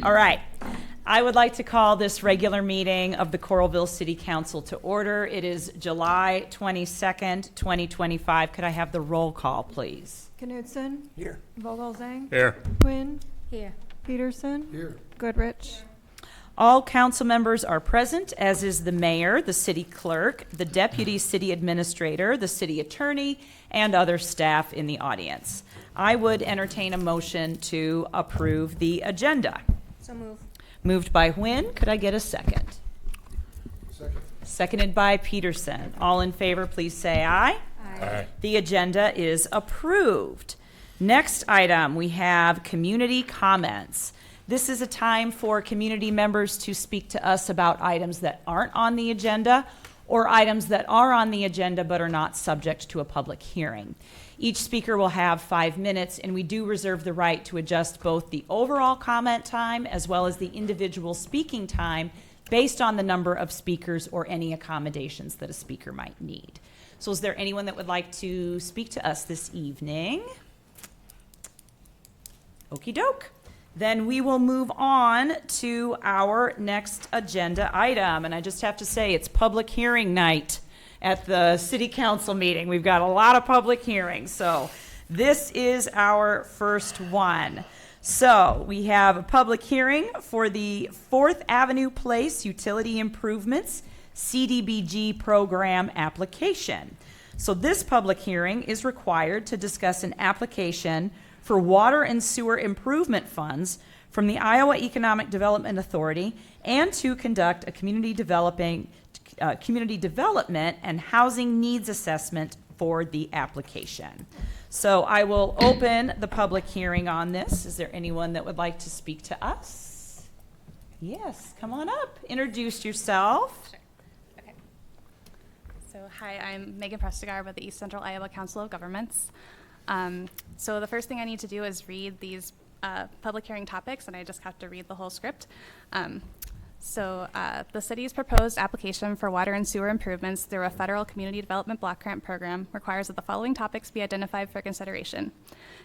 All right. I would like to call this regular meeting of the Coralville City Council to order. It is July 22nd, 2025. Could I have the roll call, please? Knudsen. Here. Vogelzang. Here. Quinn. Here. Peterson. Here. Goodrich. All council members are present, as is the mayor, the city clerk, the deputy city administrator, the city attorney, and other staff in the audience. I would entertain a motion to approve the agenda. So move. Moved by Nguyen. Could I get a second? Second. Seconded by Peterson. All in favor, please say aye. Aye. The agenda is approved. Next item, we have community comments. This is a time for community members to speak to us about items that aren't on the agenda or items that are on the agenda but are not subject to a public hearing. Each speaker will have 5 minutes, and we do reserve the right to adjust both the overall comment time as well as the individual speaking time based on the number of speakers or any accommodations that a speaker might need. So is there anyone that would like to speak to us this evening? Okey doke. Then we will move on to our next agenda item. And I just have to say, it's public hearing night at the city council meeting. We've got a lot of public hearings. So this is our first one. So we have a public hearing for the 4th Avenue Place Utility Improvements CDBG program application. So this public hearing is required to discuss an application for water and sewer improvement funds from the Iowa Economic Development Authority and to conduct a community development and housing needs assessment for the application. So I will open the public hearing on this. Is there anyone that would like to speak to us? Yes, come on up. Introduce yourself. Sure. Okay. So hi, I'm Megan Prestigar with the East Central Iowa Council of Governments. So the first thing I need to do is read these public hearing topics, and I just have to read the whole script. The city's proposed application for water and sewer improvements through a federal community development block grant program requires that the following topics be identified for consideration.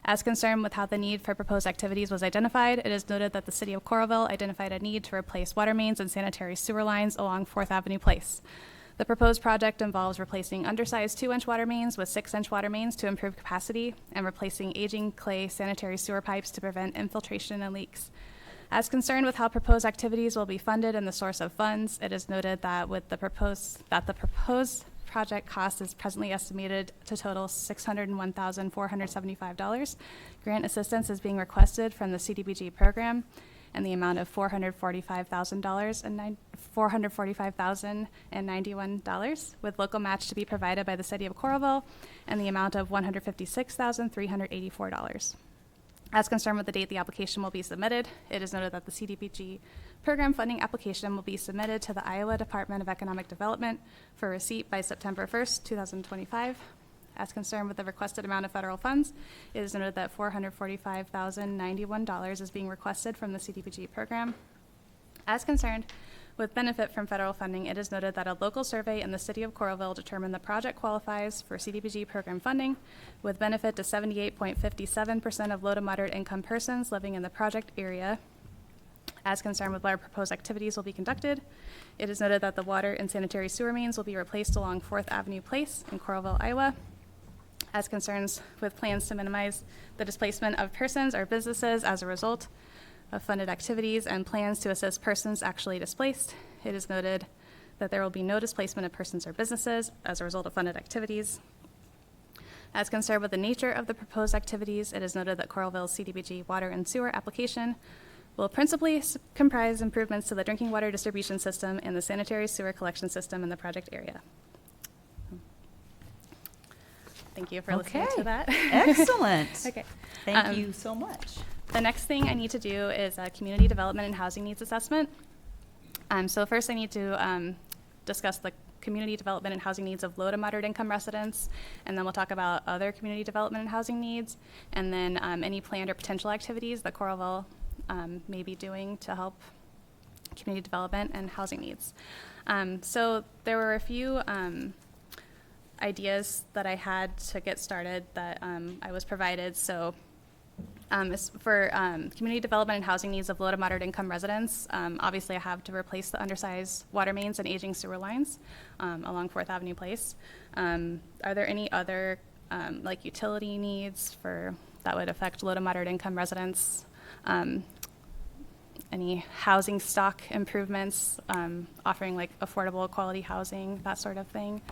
As concerned with how the need for proposed activities was identified, it is noted that the city of Coralville identified a need to replace water mains and sanitary sewer lines along 4th Avenue Place. The proposed project involves replacing undersized 2-inch water mains with 6-inch water mains to improve capacity and replacing aging clay sanitary sewer pipes to prevent infiltration and leaks. As concerned with how proposed activities will be funded and the source of funds, it is noted that the proposed project cost is presently estimated to total $601,475. Grant assistance is being requested from the CDBG program and the amount of $445,091, with local match to be provided by the city of Coralville, and the amount of $156,384. As concerned with the date the application will be submitted, it is noted that the CDBG program funding application will be submitted to the Iowa Department of Economic Development for receipt by September 1st, 2025. As concerned with the requested amount of federal funds, it is noted that $445,091 is being requested from the CDBG program. As concerned with benefit from federal funding, it is noted that a local survey in the city of Coralville determined the project qualifies for CDBG program funding with benefit to 78.57% of low to moderate income persons living in the project area. As concerned with where proposed activities will be conducted, it is noted that the water and sanitary sewer mains will be replaced along 4th Avenue Place in Coralville, Iowa. As concerns with plans to minimize the displacement of persons or businesses as a result of funded activities and plans to assist persons actually displaced, it is noted that there will be no displacement of persons or businesses as a result of funded activities. As concerned with the nature of the proposed activities, it is noted that Coralville's CDBG water and sewer application will principally comprise improvements to the drinking water distribution system and the sanitary sewer collection system in the project area. Thank you for listening to that. Excellent. Okay. Thank you so much. The next thing I need to do is a community development and housing needs assessment. So first I need to discuss the community development and housing needs of low to moderate income residents, and then we'll talk about other community development and housing needs, and then any planned or potential activities that Coralville may be doing to help community development and housing needs. So there were a few ideas that I had to get started that I was provided. So is for community development and housing needs of low to moderate income residents. Obviously, I have to replace the undersized water mains and aging sewer lines along 4th Avenue Place. Are there any other like utility needs that would affect low to moderate income residents? Any housing stock improvements, offering like affordable quality housing, that sort of thing?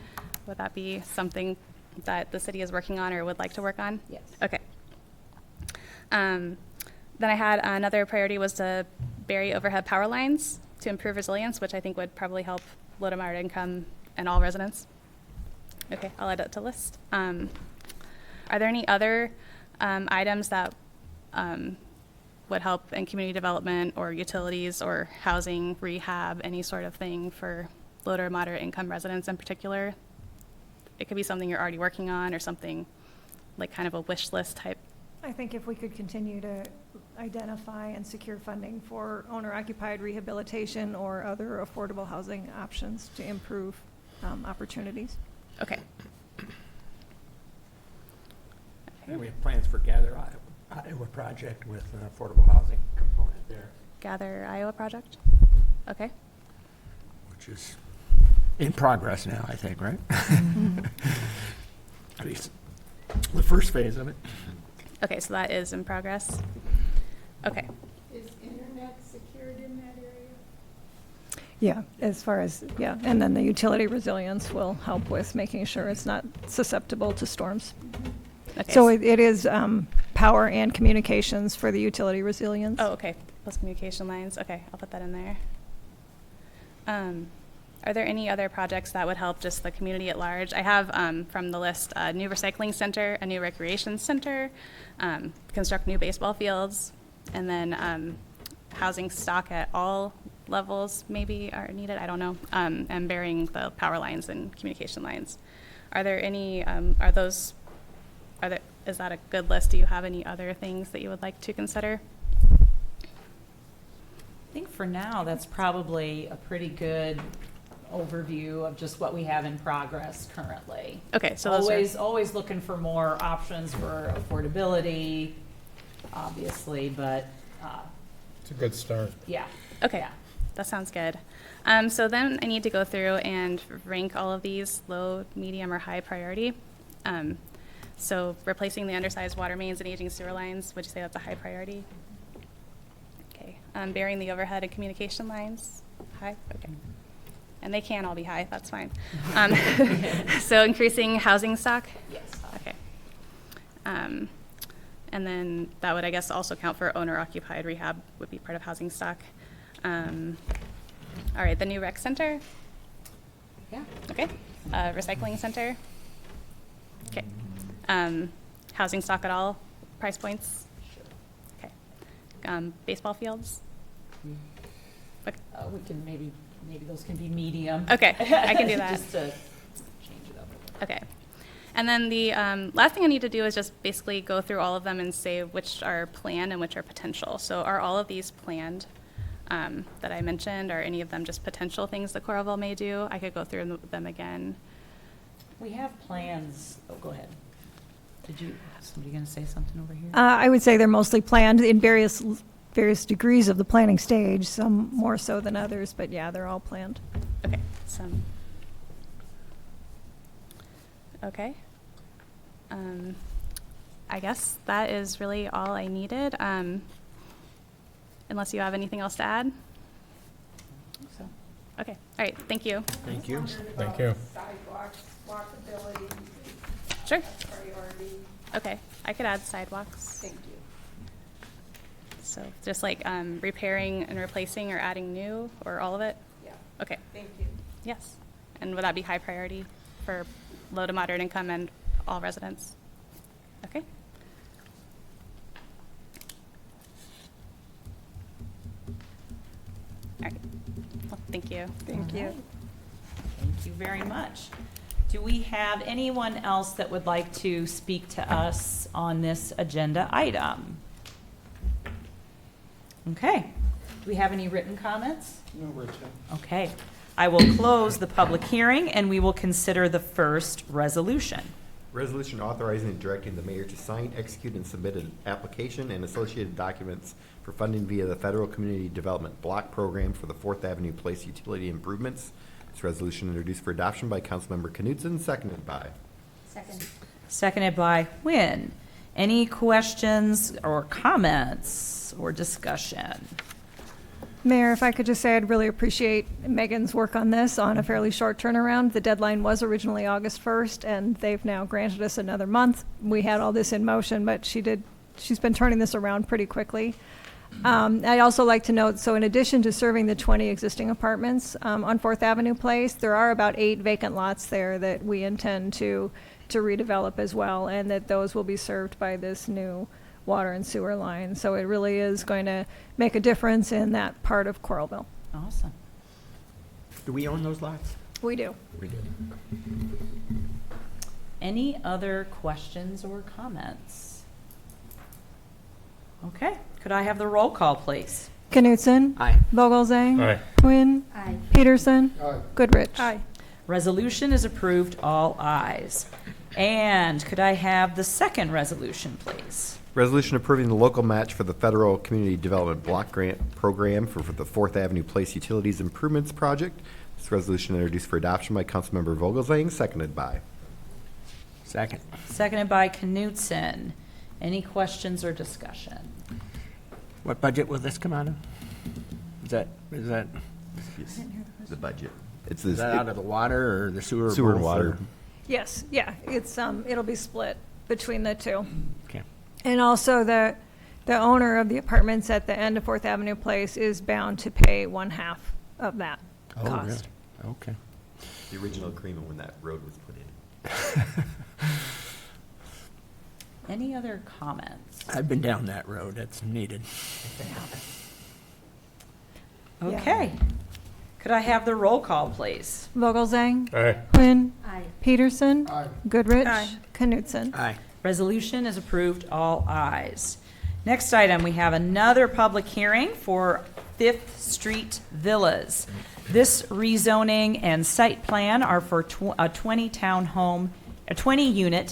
Would that be something that the city is working on or would like to work on? Yes. Okay. Then I had another priority was to bury overhead power lines to improve resilience, which I think would probably help low to moderate income and all residents. Okay, I'll add that to list. Are there any other items that would help in community development or utilities or housing, rehab, any sort of thing for low to moderate income residents in particular? It could be something you're already working on or something like kind of a wish list type. I think if we could continue to identify and secure funding for owner-occupied rehabilitation or other affordable housing options to improve opportunities. Okay. And we have plans for Gather Iowa project with an affordable housing component there. Gather Iowa project? Okay. Which is in progress now, I think, right? At least the first phase of it. Okay, so that is in progress. Okay. Is internet secured in that area? Yeah, as far as, yeah, and then the utility resilience will help with making sure it's not susceptible to storms. Okay. So it is power and communications for the utility resilience. Oh, okay. Plus communication lines. Okay, I'll put that in there. Are there any other projects that would help just the community at large? I have from the list a new recycling center, a new recreation center, construct new baseball fields, and then housing stock at all levels maybe are needed. I don't know. And burying the power lines and communication lines. Are there any? Is that a good list? Do you have any other things that you would like to consider? I think for now, that's probably a pretty good overview of just what we have in progress currently. Okay, so those Always looking for more options for affordability, obviously, but, It's a good start. yeah. Okay, Yeah. that sounds good. So then I need to go through and rank all of these low, medium, or high priority. So replacing the undersized water mains and aging sewer lines, would you say that's a high priority? Okay. Burying the overhead and communication lines, high? Okay. And they can all be high, that's fine. So increasing housing stock? Yes. Okay. And then that would, I guess, also count for owner-occupied rehab would be part of housing stock. All right, the new rec center? Yeah. Okay. Recycling center? Okay. Housing stock at all price points? Sure. Okay. Baseball fields? Okay. We can maybe those can be medium. Okay, I can do that. Just to change it up a little. Okay. And then the last thing I need to do is just basically go through all of them and say which are planned and which are potential. So are all of these planned that I mentioned, or any of them just potential things that Coralville may do? I could go through them again. We have plans. Oh, go ahead. Somebody going to say something over here? I would say they're mostly planned in various degrees of the planning stage, some more so than others, but yeah, they're all planned. Okay. Okay. I guess that is really all I needed. Unless you have anything else to add? So, Okay. All right. Thank you. Thank you. Thank you. Sidewalks, walkability, Sure. priority. Okay. I could add sidewalks. Thank you. So just like repairing and replacing or adding new, or all of it? Yeah, Okay. thank you. Yes. And would that be high priority for low to moderate income and all residents? Okay. All right. Well, thank you. Thank you. thank you very much. Do we have anyone else that would like to speak to us on this agenda item? Okay. Do we have any written comments? No, Rich. Okay. I will close the public hearing and we will consider the first resolution. Resolution authorizing and directing the mayor to sign, execute, and submit an application and associated documents for funding via the Federal Community Development Block Program for the 4th Avenue Place utility improvements. This resolution introduced for adoption by Councilmember Knutson, seconded by. Second. Seconded by Quinn. Any questions or comments or discussion? Mayor, if I could just say I'd really appreciate Megan's work on this on a fairly short turnaround. The deadline was originally August 1st, and they've now granted us another month. We had all this in motion, but she's been turning this around pretty quickly. I'd also like to note, so in addition to serving the 20 existing apartments on 4th Avenue Place, there are about 8 vacant lots there that we intend to redevelop as well, and that those will be served by this new water and sewer line. So it really is going to make a difference in that part of Coralville. Awesome. Do we own those lots? We do. We do. Any other questions or comments? Okay, could I have the roll call, please? Knutson. Aye. Vogelzang. Aye. Quinn. Aye. Peterson. Aye. Goodrich. Aye. Resolution is approved, all ayes. And could I have the second resolution, please? Resolution approving the local match for the Federal Community Development Block Grant Program for the 4th Avenue Place Utilities Improvements Project. This resolution introduced for adoption by Councilmember Vogelzang, seconded by. Second. Seconded by Knutson. Any questions or discussion? What budget will this come out of? Is that The budget. It's is that out of the water or the sewer? or Sewer and both, water. or- Yes, yeah, it's, it'll be split between the two. Okay. And also, the owner of the apartments at the end of 4th Avenue Place is bound to pay 1/2 of that Oh, cost. really? Okay. The original agreement when that road was put in. Any other comments? I've been down that road. It's needed. Yeah. Okay. Could I have the roll call, please? Vogelzang. Aye. Quinn. Aye. Peterson. Aye. Goodrich. Aye. Knutson. Aye. Resolution is approved, all ayes. Next item, we have another public hearing for 5th Street Villas. This rezoning and site plan are for a 20-unit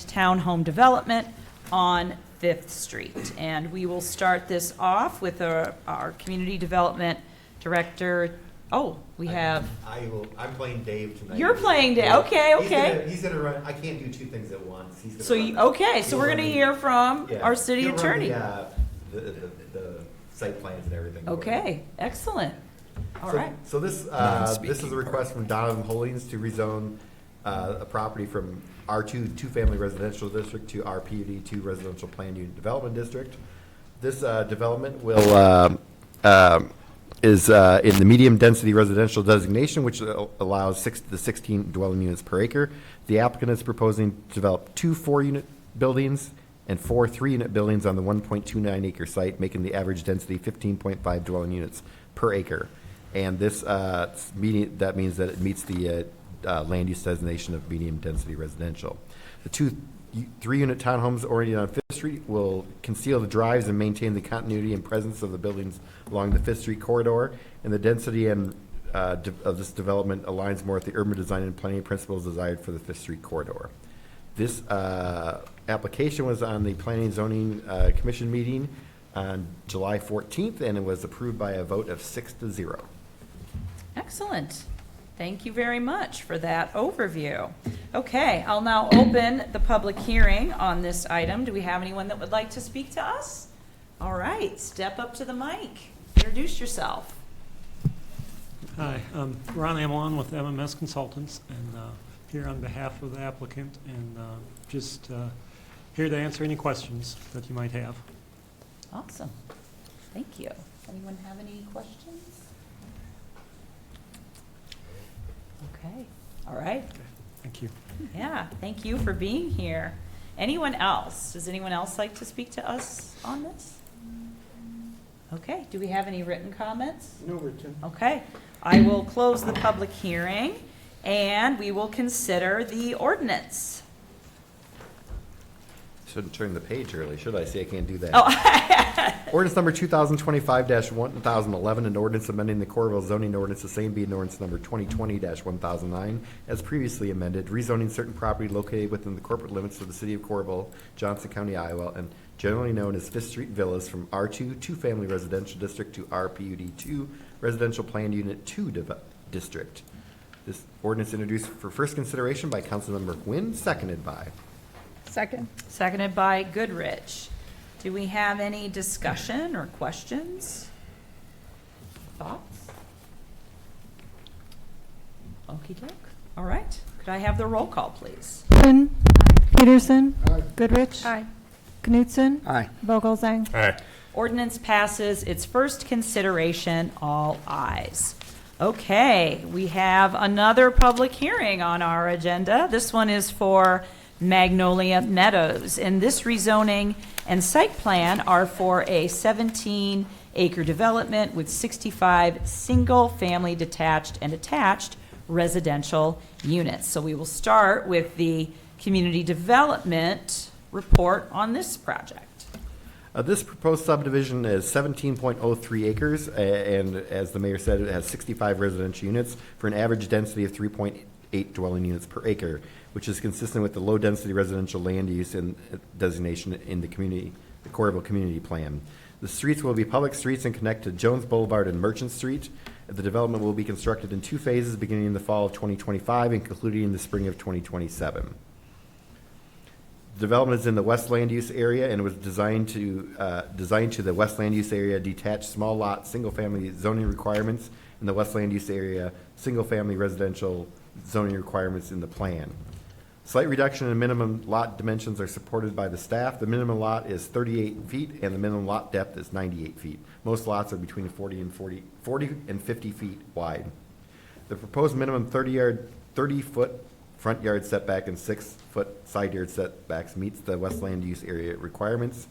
townhome development on 5th Street. And we will start this off with our Community Development Director. Oh, we have, I'm playing Dave tonight. You're playing Dave. Okay, okay. He's gonna run, I can't do 2 things at once. He's gonna so, run you, the- okay, so he'll we're run going to the- hear from yeah, our city he'll run attorney. The site plans and everything. for Okay, you. excellent. All So- right. So this is a request from Donovan Holdings to rezone a property from R2 two-family residential district to RPUD 2 residential planned unit development district. This development will is in the medium density residential designation, which allows 6 to 16 dwelling units per acre. The applicant is proposing to develop 2 4-unit buildings and 4 3-unit buildings on the 1.29 acre site, making the average density 15.5 dwelling units per acre. And this that means that it meets the land use designation of medium density residential. The 2 3-unit townhomes oriented on 5th Street will conceal the drives and maintain the continuity and presence of the buildings along the 5th Street corridor, and the density and of this development aligns more with the urban design and planning principles desired for the 5th Street corridor. This application was on the Planning and Zoning Commission meeting on July 14th, and it was approved by a vote of 6-0. Excellent. Thank you very much for that overview. Okay, I'll now open the public hearing on this item. Do we have anyone that would like to speak to us? All right, step up to the mic. Introduce yourself. Hi, I'm Ron Amelon with MMS Consultants, and here on behalf of the applicant, and just here to answer any questions that you might have. Awesome. Thank you. Anyone have any questions? Okay, all right. Okay, thank you. Yeah, thank you for being here. Anyone else? Does anyone else like to speak to us on this? Okay, do we have any written comments? No written. Okay, I will close the public hearing, and we will consider the ordinance. Shouldn't turn the page early, should I? See, I can't do that. Oh, Ordinance number 2025-1011, an ordinance amending the Coralville zoning ordinance, the same being ordinance number 2020-1009, as previously amended, rezoning certain property located within the corporate limits of the city of Coralville, Johnson County, Iowa, and generally known as Fifth Street Villas from R2 two-family residential district to RPUD 2 residential planned unit 2 district. This ordinance introduced for first consideration by Councilmember Nguyen, seconded by. Second. seconded by Goodrich. Do we have any discussion or questions? Thoughts? Okey-doke. All right. Could I have the roll call, please? Quinn. Peterson. Goodrich. Aye. Knutson. Aye. Vogelzang. Aye. Ordinance passes its first consideration, all ayes. Okay, we have another public hearing on our agenda. This one is for Magnolia Meadows, and this rezoning and site plan are for a 17-acre development with 65 single-family detached and attached residential units. So we will start with the community development report on this project. This proposed subdivision is 17.03 acres, and as the mayor said, it has 65 residential units for an average density of 3.8 dwelling units per acre, which is consistent with the low-density residential land use and designation in the Coralville Community Plan. The streets will be public streets and connect to Jones Boulevard and Merchant Street. The development will be constructed in 2 phases, beginning in the fall of 2025 and concluding in the spring of 2027. The development is in the West Land Use Area and was designed to the West Land Use Area detached small lot, single-family zoning requirements in the West Land Use Area, single-family residential zoning requirements in the plan. Slight reduction in minimum lot dimensions are supported by the staff. The minimum lot is 38 feet and the minimum lot depth is 98 feet. Most lots are between 40 and 50 feet wide. The proposed minimum 30-foot front yard setback and 6-foot side yard setbacks meets the West Land Use Area requirements.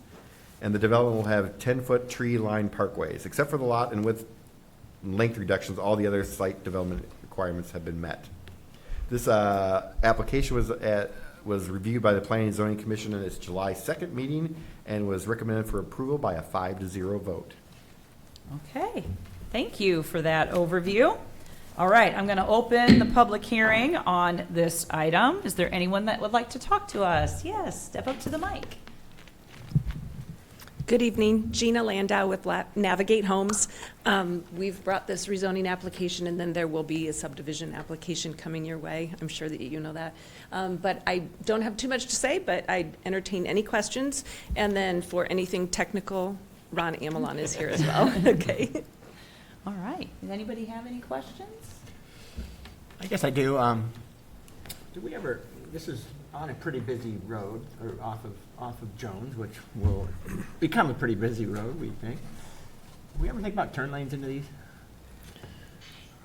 And the development will have 10-foot tree-lined parkways. Except for the lot and width and length reductions, all the other site development requirements have been met. This application was reviewed by the Planning and Zoning Commission in its July 2nd meeting and was recommended for approval by a 5-0 vote. Okay, thank you for that overview. All right, I'm going to open the public hearing on this item. Is there anyone that would like to talk to us? Yes, step up to the mic. Good evening, Gina Landau with Navigate Homes. We've brought this rezoning application, and then there will be a subdivision application coming your way. I'm sure that you know that. But I don't have too much to say, but I entertain any questions. And then for anything technical, Ron Amelon is here as well. Okay. All right, does anybody have any questions? I guess I do. Do we ever, this is on a pretty busy road, or off of Jones, which will become a pretty busy road, we think. Do we ever think about turn lanes into these?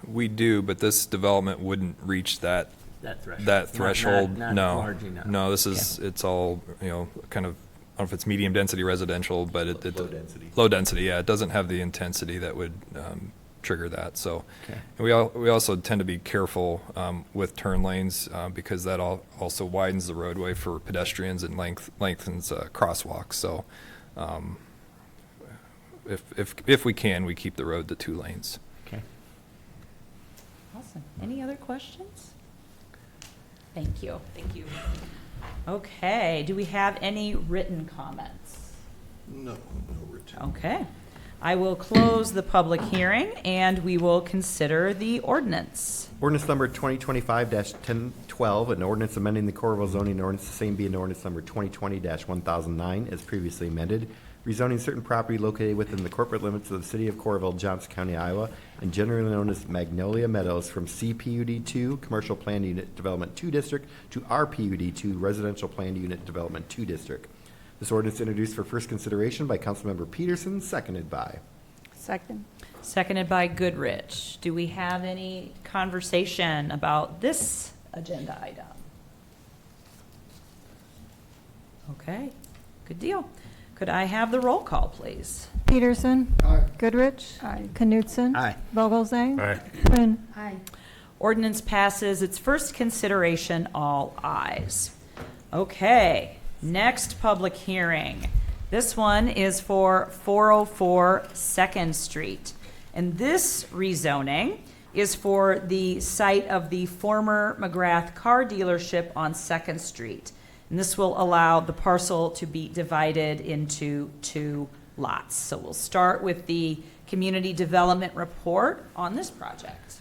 We do, but this development wouldn't reach that threshold. Not No, large enough. no, this is, it's all, kind of, I don't know if it's medium density residential, but it. Low density. Low density, yeah. It doesn't have the intensity that would trigger that, so. Okay. And we also tend to be careful with turn lanes because that also widens the roadway for pedestrians and lengthens crosswalks, so. If we can, we keep the road to 2 lanes. Okay. Awesome. Any other questions? Thank you. Thank you. Okay, do we have any written comments? No written. Okay. I will close the public hearing and we will consider the ordinance. Ordinance number 2025-1012, an ordinance amending the Coralville zoning ordinance, the same being ordinance number 2020-1009, as previously amended, rezoning certain property located within the corporate limits of the city of Coralville, Johnson County, Iowa, and generally known as Magnolia Meadows, from CPUD 2, Commercial Planned Unit Development 2 District, to RPUD 2, Residential Planned Unit Development 2 District. This ordinance introduced for first consideration by Councilmember Peterson, seconded by. Second. Seconded by Goodrich. Do we have any conversation about this agenda item? Okay, good deal. Could I have the roll call, please? Peterson. Goodrich. Aye. Knutson. Aye. Vogelzang. Aye. Quinn. Aye. Ordinance passes its first consideration, all ayes. Okay, Next public hearing. This one is for 404 2nd Street. And this rezoning is for the site of the former McGrath car dealership on 2nd Street. And this will allow the parcel to be divided into 2 lots. So we'll start with the community development report on this project.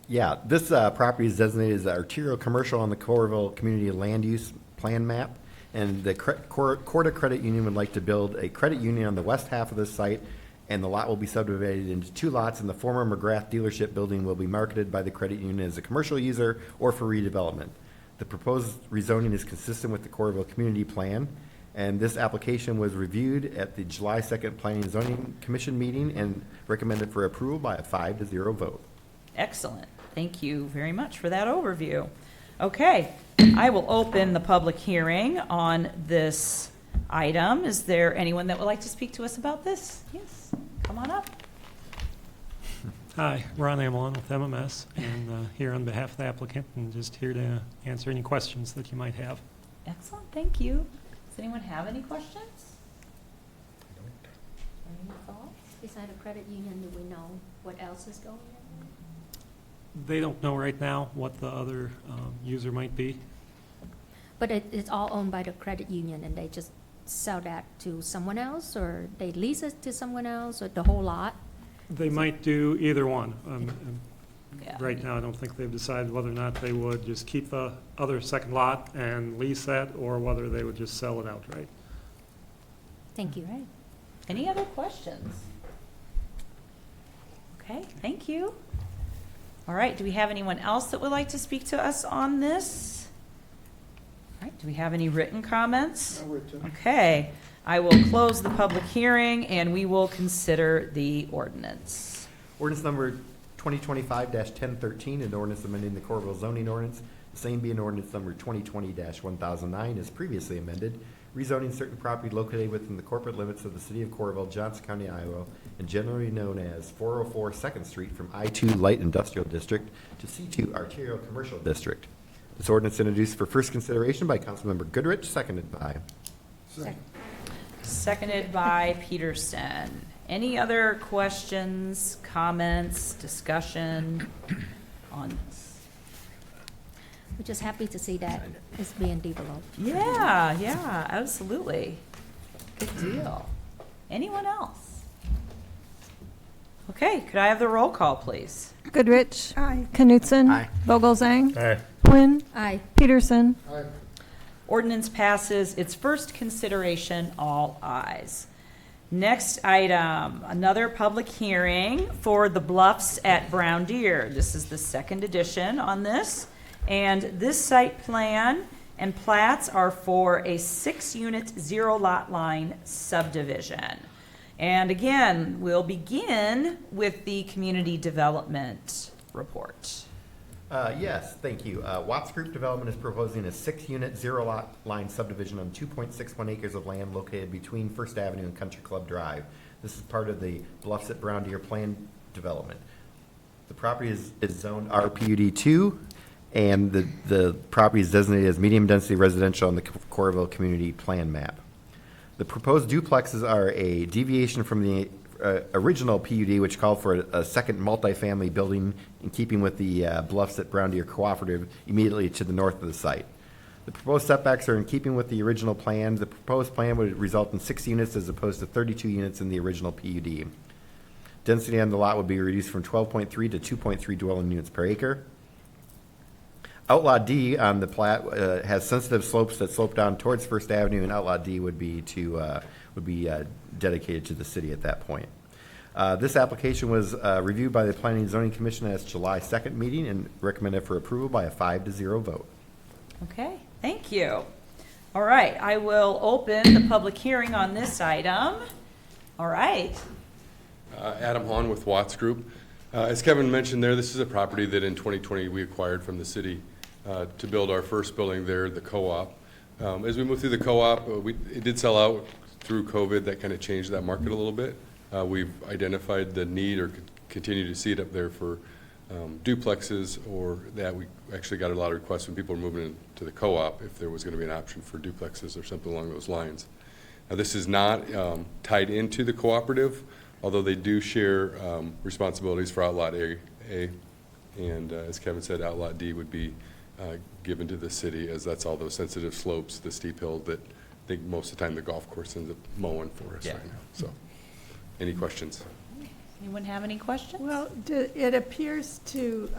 Yeah, this property is designated as arterial commercial on the Coralville Community Land Use Plan map. And the Corda Credit Union would like to build a credit union on the west half of this site, and the lot will be subdivided into 2 lots, and the former McGrath dealership building will be marketed by the credit union as a commercial user or for redevelopment. The proposed rezoning is consistent with the Coralville Community Plan, and this application was reviewed at the July 2nd Planning and Zoning Commission meeting and recommended for approval by a 5-0 vote. Excellent. Thank you very much for that overview. Okay, I will open the public hearing on this item. Is there anyone that would like to speak to us about this? Yes, come on up. Hi, Ron Amelon with MMS, and here on behalf of the applicant, and just here to answer any questions that you might have. Excellent, thank you. Does anyone have any questions? Any thoughts? Besides the credit union, do we know what else is going on? They don't know right now what the other user might be. But it's all owned by the credit union, and they just sell that to someone else, or they lease it to someone else, or the whole lot? They might do either one. Yeah. Right now, I don't think they've decided whether or not they would just keep the other second lot and lease that, or whether they would just sell it outright. Thank you. Right. Any other questions? Okay, thank you. All right, do we have anyone else that would like to speak to us on this? All right, do we have any written comments? No written. Okay, I will close the public hearing and we will consider the ordinance. Ordinance number 2025-1013, an ordinance amending the Coralville zoning ordinance, the same being ordinance number 2020-1009 as previously amended, rezoning certain property located within the corporate limits of the city of Coralville, Johnson County, Iowa, and generally known as 404 2nd Street from I-2 Light Industrial District to C2 Arterial Commercial District. This ordinance introduced for first consideration by Councilmember Goodrich, seconded by. Seconded by Peterson. Any other questions, comments, discussion on this? We're just happy to see that it's being developed. Yeah, absolutely. Good deal. Anyone else? Okay, could I have the roll call, please? Goodrich. Aye. Knutson. Aye. Vogelzang. Aye. Quinn. Aye. Peterson. Ordinance passes its first consideration, all ayes. Next item, another public hearing for the Bluffs at Brown Deer. This is the second edition on this. And this site plan and plats are for a 6-unit, 0-lot line subdivision. And again, we'll begin with the community development report. Yes, thank you. Watts Group Development is proposing a 6-unit, 0-lot line subdivision on 2.61 acres of land located between First Avenue and Country Club Drive. This is part of the Bluffs at Brown Deer plan development. The property is zoned RPUD2, and the property is designated as medium-density residential on the Coralville Community Plan map. The proposed duplexes are a deviation from the original PUD, which called for a second multifamily building in keeping with the Bluffs at Brown Deer Cooperative immediately to the north of the site. The proposed setbacks are in keeping with the original plan. The proposed plan would result in 6 units as opposed to 32 units in the original PUD. Density on the lot would be reduced from 12.3 to 2.3 dwelling units per acre. Outlaw D on the plat has sensitive slopes that slope down towards First Avenue, and Outlaw D would be dedicated to the city at that point. This application was reviewed by the Planning and Zoning Commission at its July 2nd meeting and recommended for approval by a 5-0 vote. Okay, thank you. All right, I will open the public hearing on this item. All right. Adam Hahn with Watts Group. As Kevin mentioned there, this is a property that in 2020 we acquired from the city to build our first building there, the co-op. As we moved through the co-op, it did sell out through COVID. That kind of changed that market a little bit. We've identified the need or continue to see it up there for duplexes, or that we actually got a lot of requests when people were moving into the co-op if there was going to be an option for duplexes or something along those lines. Now, this is not tied into the cooperative, although they do share responsibilities for Outlot A, and as Kevin said, Outlot D would be given to the city, as that's all those sensitive slopes, the steep hill that I think most of the time the golf course ends up mowing for us right now. So, any questions? Anyone have any questions? Well, it appears to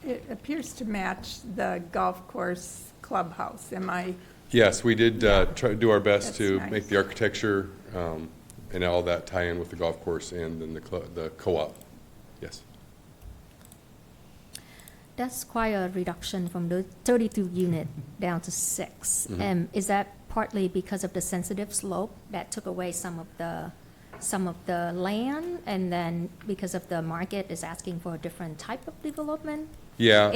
it appears to match the golf course clubhouse. Am I? Yes, we did try to do our best That's to nice. make the architecture and all that tie in with the golf course and then the co-op. Yes. That's quite a reduction from the 32 unit down to 6. Is that partly because of the sensitive slope that took away some of the land, and then because of the market is asking for a different type of development? Yeah.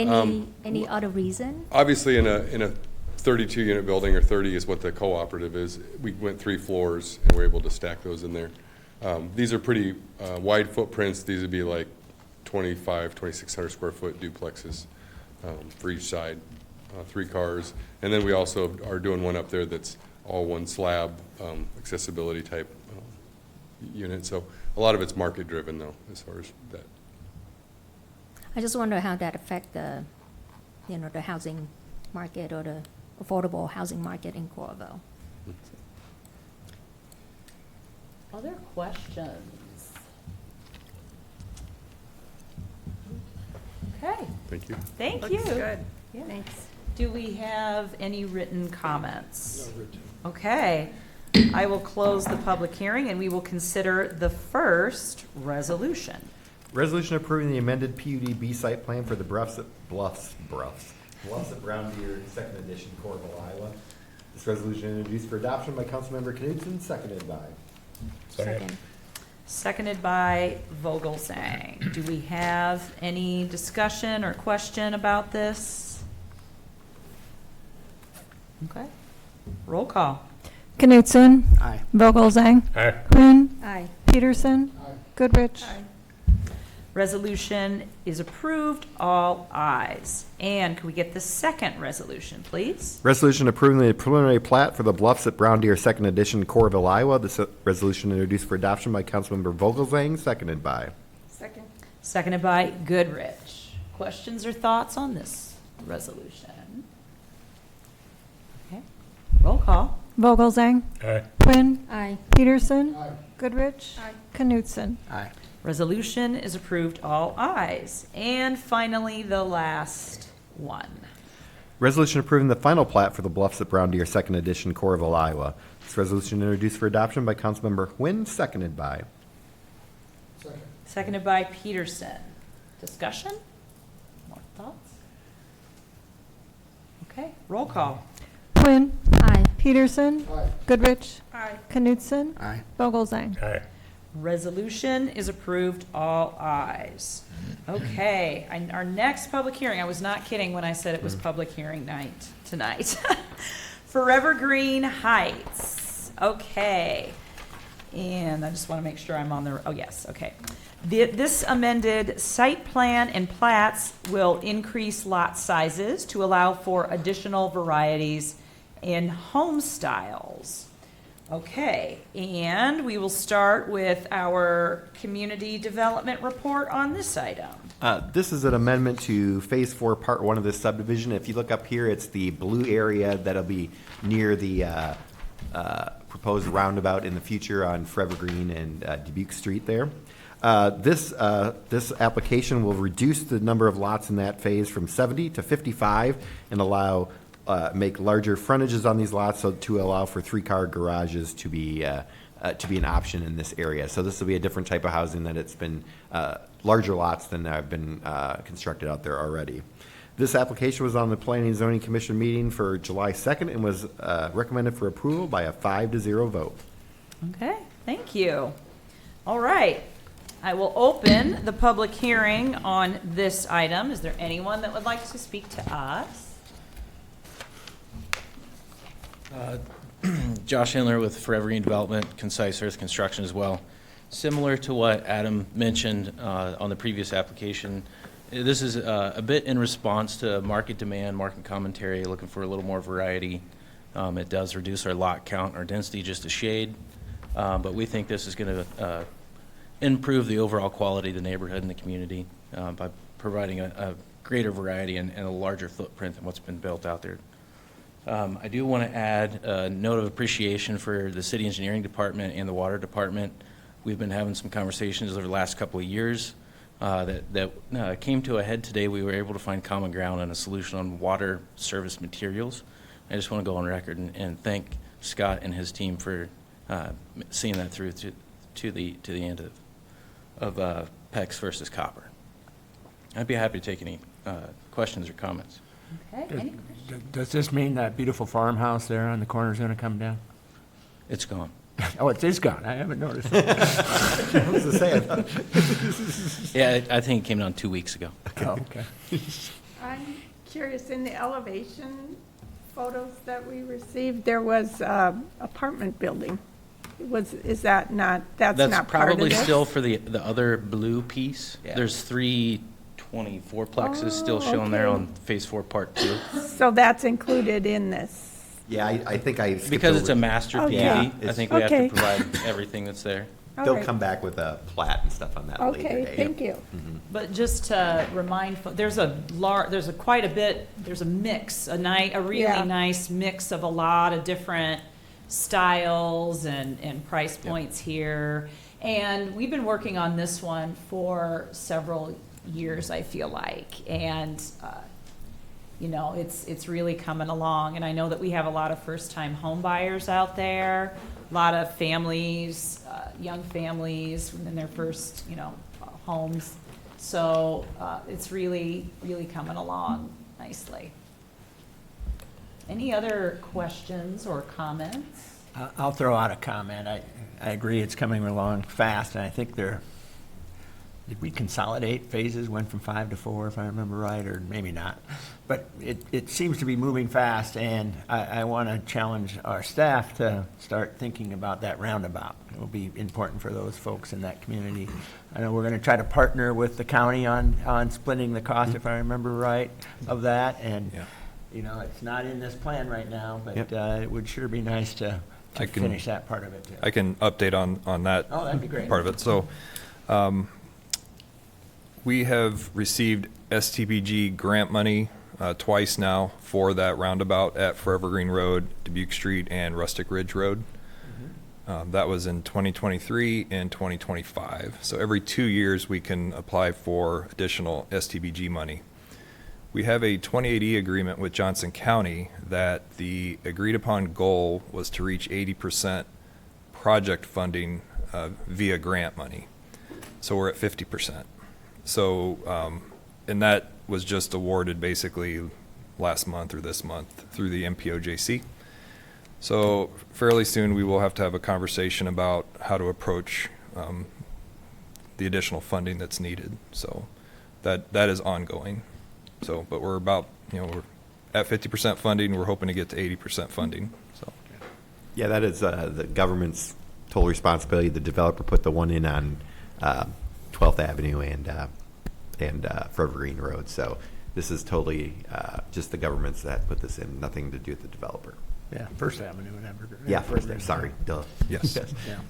Any other reason? Obviously, in a 32 unit building, or 30 is what the cooperative is, we went 3 floors and we're able to stack those in there. These are pretty wide footprints. These would be like 2,600 square foot duplexes for each side, 3 cars. And then we also are doing one up there that's all one slab, accessibility type unit. So a lot of it's market driven though, as far as that. I just wonder how that affect the housing market or the affordable housing market in Coralville. Other questions? Okay, Thank you. thank Looks you. good. Yeah. Thanks. Do we have any written comments? No written. Okay, I will close the public hearing and we will consider the first resolution. Resolution approving the amended PUD site plan for the Bluffs at Brown Deer, second edition, Coralville, Iowa. This resolution introduced for adoption by Councilmember Knudsen, seconded by. Second. Seconded by Vogelsang. Do we have any discussion or question about this? Okay, roll call. Knutson. Aye. Vogelsang. Aye. Quinn. Aye. Peterson. Goodrich. Resolution is approved, all ayes. And can we get the second resolution, please? Resolution approving the preliminary plat for the Bluffs at Brown Deer, second edition, Coralville, Iowa. This resolution introduced for adoption by Councilmember Vogelsang, seconded by. Second. Seconded by Goodrich. Questions or thoughts on this resolution? Okay, roll call. Vogelsang. Aye. Quinn. Aye. Peterson. Goodrich. Knutson. Aye. Resolution is approved, all ayes. And finally, the last one. Resolution approving the final plat for the Bluffs at Brown Deer, second edition, Coralville, Iowa. This resolution introduced for adoption by Councilmember Nguyen, seconded by. Seconded by Peterson. Discussion? More thoughts? Okay, roll call. Quinn. Aye. Peterson. Goodrich. Aye. Knutson. Aye. Vogelsang. Aye. Resolution is approved, all ayes. Okay, our next public hearing, I was not kidding when I said it was public hearing night tonight. Forevergreen Heights, okay. And I just want to make sure I'm on the, oh yes, okay. This amended site plan and plats will increase lot sizes to allow for additional varieties in home styles. Okay, and we will start with our community development report on this item. This is an amendment to Phase 4, Part 1 of this subdivision. If you look up here, it's the blue area that'll be near the proposed roundabout in the future on Forevergreen and Dubuque Street there. This application will reduce the number of lots in that phase from 70 to 55 and allow make larger frontages on these lots, so to allow for 3-car garages to be an option in this area. So this will be a different type of housing, that it's been larger lots than have been constructed out there already. This application was on the Planning and Zoning Commission meeting for July 2nd and was recommended for approval by a 5-0 vote. Okay, thank you. All right, I will open the public hearing on this item. Is there anyone that would like to speak to us? Josh Handler with Forevergreen Development, Concise Earth Construction as well. Similar to what Adam mentioned on the previous application, this is a bit in response to market demand, market commentary, looking for a little more variety. It does reduce our lot count, our density just a shade, but we think this is going to improve the overall quality of the neighborhood and the community by providing a greater variety and a larger footprint than what's been built out there. I do want to add a note of appreciation for the city engineering department and the water department. We've been having some conversations over the last couple of years that came to a head today. We were able to find common ground on a solution on water service materials. I just want to go on record and thank Scott and his team for seeing that through to the end of PEX versus copper. I'd be happy to take any questions or comments. Okay, any questions? Does this mean that beautiful farmhouse there on the corner is going to come down? It's gone. Oh, it is gone. I haven't noticed. I was to say, Yeah, I think it came down 2 weeks ago. Oh, okay. I'm curious, in the elevation photos that we received, there was apartment building. Is that not, that's not part of probably this? still for the other blue piece. Yeah. There's 3 24-plexes still shown there okay. on Phase 4, Part 2. So that's included in this? yeah, I think I skipped Because it's a over- master Okay. PUD, Yeah, I think we have okay. to provide everything that's there. All They'll right. come back with a plat and stuff on that later Okay, day. thank you. But just to remind, there's a quite a bit, there's a mix, a really Yeah. nice mix of a lot of different styles and price points here. And we've been working on this one for several years, I feel like. And, you know, it's really coming along. And I know that we have a lot of first-time home buyers out there, a lot of families, young families in their first, homes. So it's really, really coming along nicely. Any other questions or comments? I'll throw out a comment. I agree it's coming along fast, and I think did we consolidate phases, went from 5 to 4, if I remember right, or maybe not. But it seems to be moving fast, and I want to challenge our staff to start thinking about that roundabout. It will be important for those folks in that community. I know we're going to try to partner with the county on splitting the cost, if I remember right, of that. And, it's not in this plan right now, but it would sure be nice to finish that part of it, too. I can update on that. Oh, that'd be great. Part of it. So, we have received STBG grant money twice now for that roundabout at Forevergreen Road, Dubuque Street, and Rustic Ridge Road. That was in 2023 and 2025. So every 2 years, we can apply for additional STBG money. We have a 28E agreement with Johnson County that the agreed upon goal was to reach 80% project funding via grant money. So we're at 50%. So, and that was just awarded basically last month or this month through the MPOJC. So fairly soon we will have to have a conversation about how to approach the additional funding that's needed. So that is ongoing. So, but we're about, we're at 50% funding. We're hoping to get to 80% funding. So, Yeah, that is the government's total responsibility. The developer put the one in on 12th Avenue and Forevergreen Road. So this is totally just the governments that put this in, nothing to do with the developer. Yeah, First Avenue and Evergreen. Yeah, First Avenue, sorry, duh. yes. Yeah.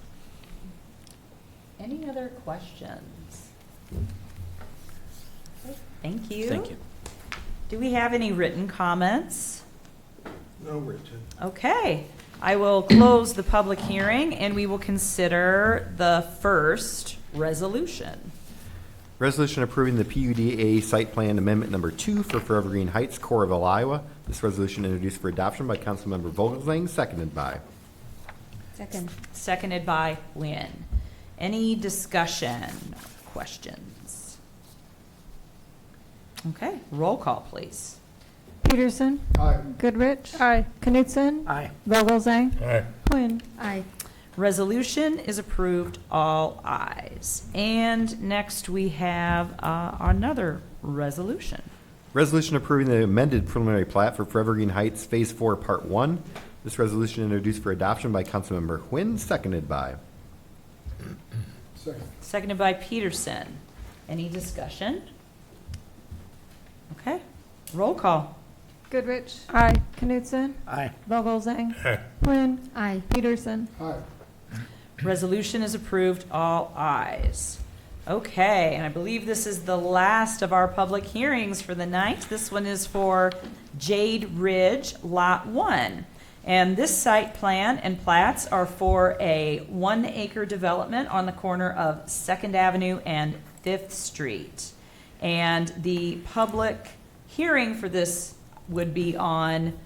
Any other questions? Okay, thank you. Thank you. Do we have any written comments? No written. Okay, I will close the public hearing and we will consider the first resolution. Resolution approving the PUDA Site Plan Amendment Number 2 for Forevergreen Heights, Coralville, Iowa. This resolution introduced for adoption by Councilmember Vogelsang, seconded by. Second. Seconded by Lynn. Any discussion, questions? Okay, roll call, please. Peterson? Aye. Goodrich? Aye. Knutson? Aye. Vogelsang? Aye. Quinn? Aye. Resolution is approved, all ayes. And next we have another resolution. Resolution approving the amended preliminary plat for Forevergreen Heights Phase 4, Part 1. This resolution introduced for adoption by Councilmember Quinn, seconded by. Second. Seconded by Peterson. Any discussion? Okay, roll call. Goodrich. Aye. Knutson. Aye. Vogelsang. Aye. Quinn. Aye. Peterson. Aye. Resolution is approved, all ayes. Okay, and I believe this is the last of our public hearings for the night. This one is for Jade Ridge Lot 1. And this site plan and plats are for a 1-acre development on the corner of 2nd Avenue and 5th Street. And the public hearing for this would be on,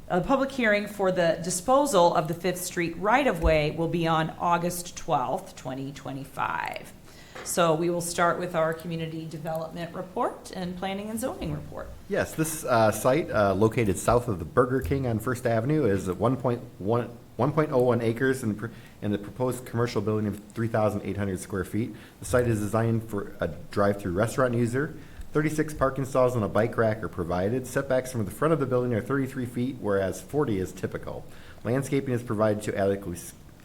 a public hearing for the disposal of the 5th Street right-of-way will be on August 12th, 2025. So we will start with our community development report and planning and zoning report. Yes, this site, located south of the Burger King on First Avenue, is 1.01 acres and the proposed commercial building of 3,800 square feet. The site is designed for a drive-through restaurant user. 36 parking stalls and a bike rack are provided. Setbacks from the front of the building are 33 feet, whereas 40 is typical. Landscaping is provided to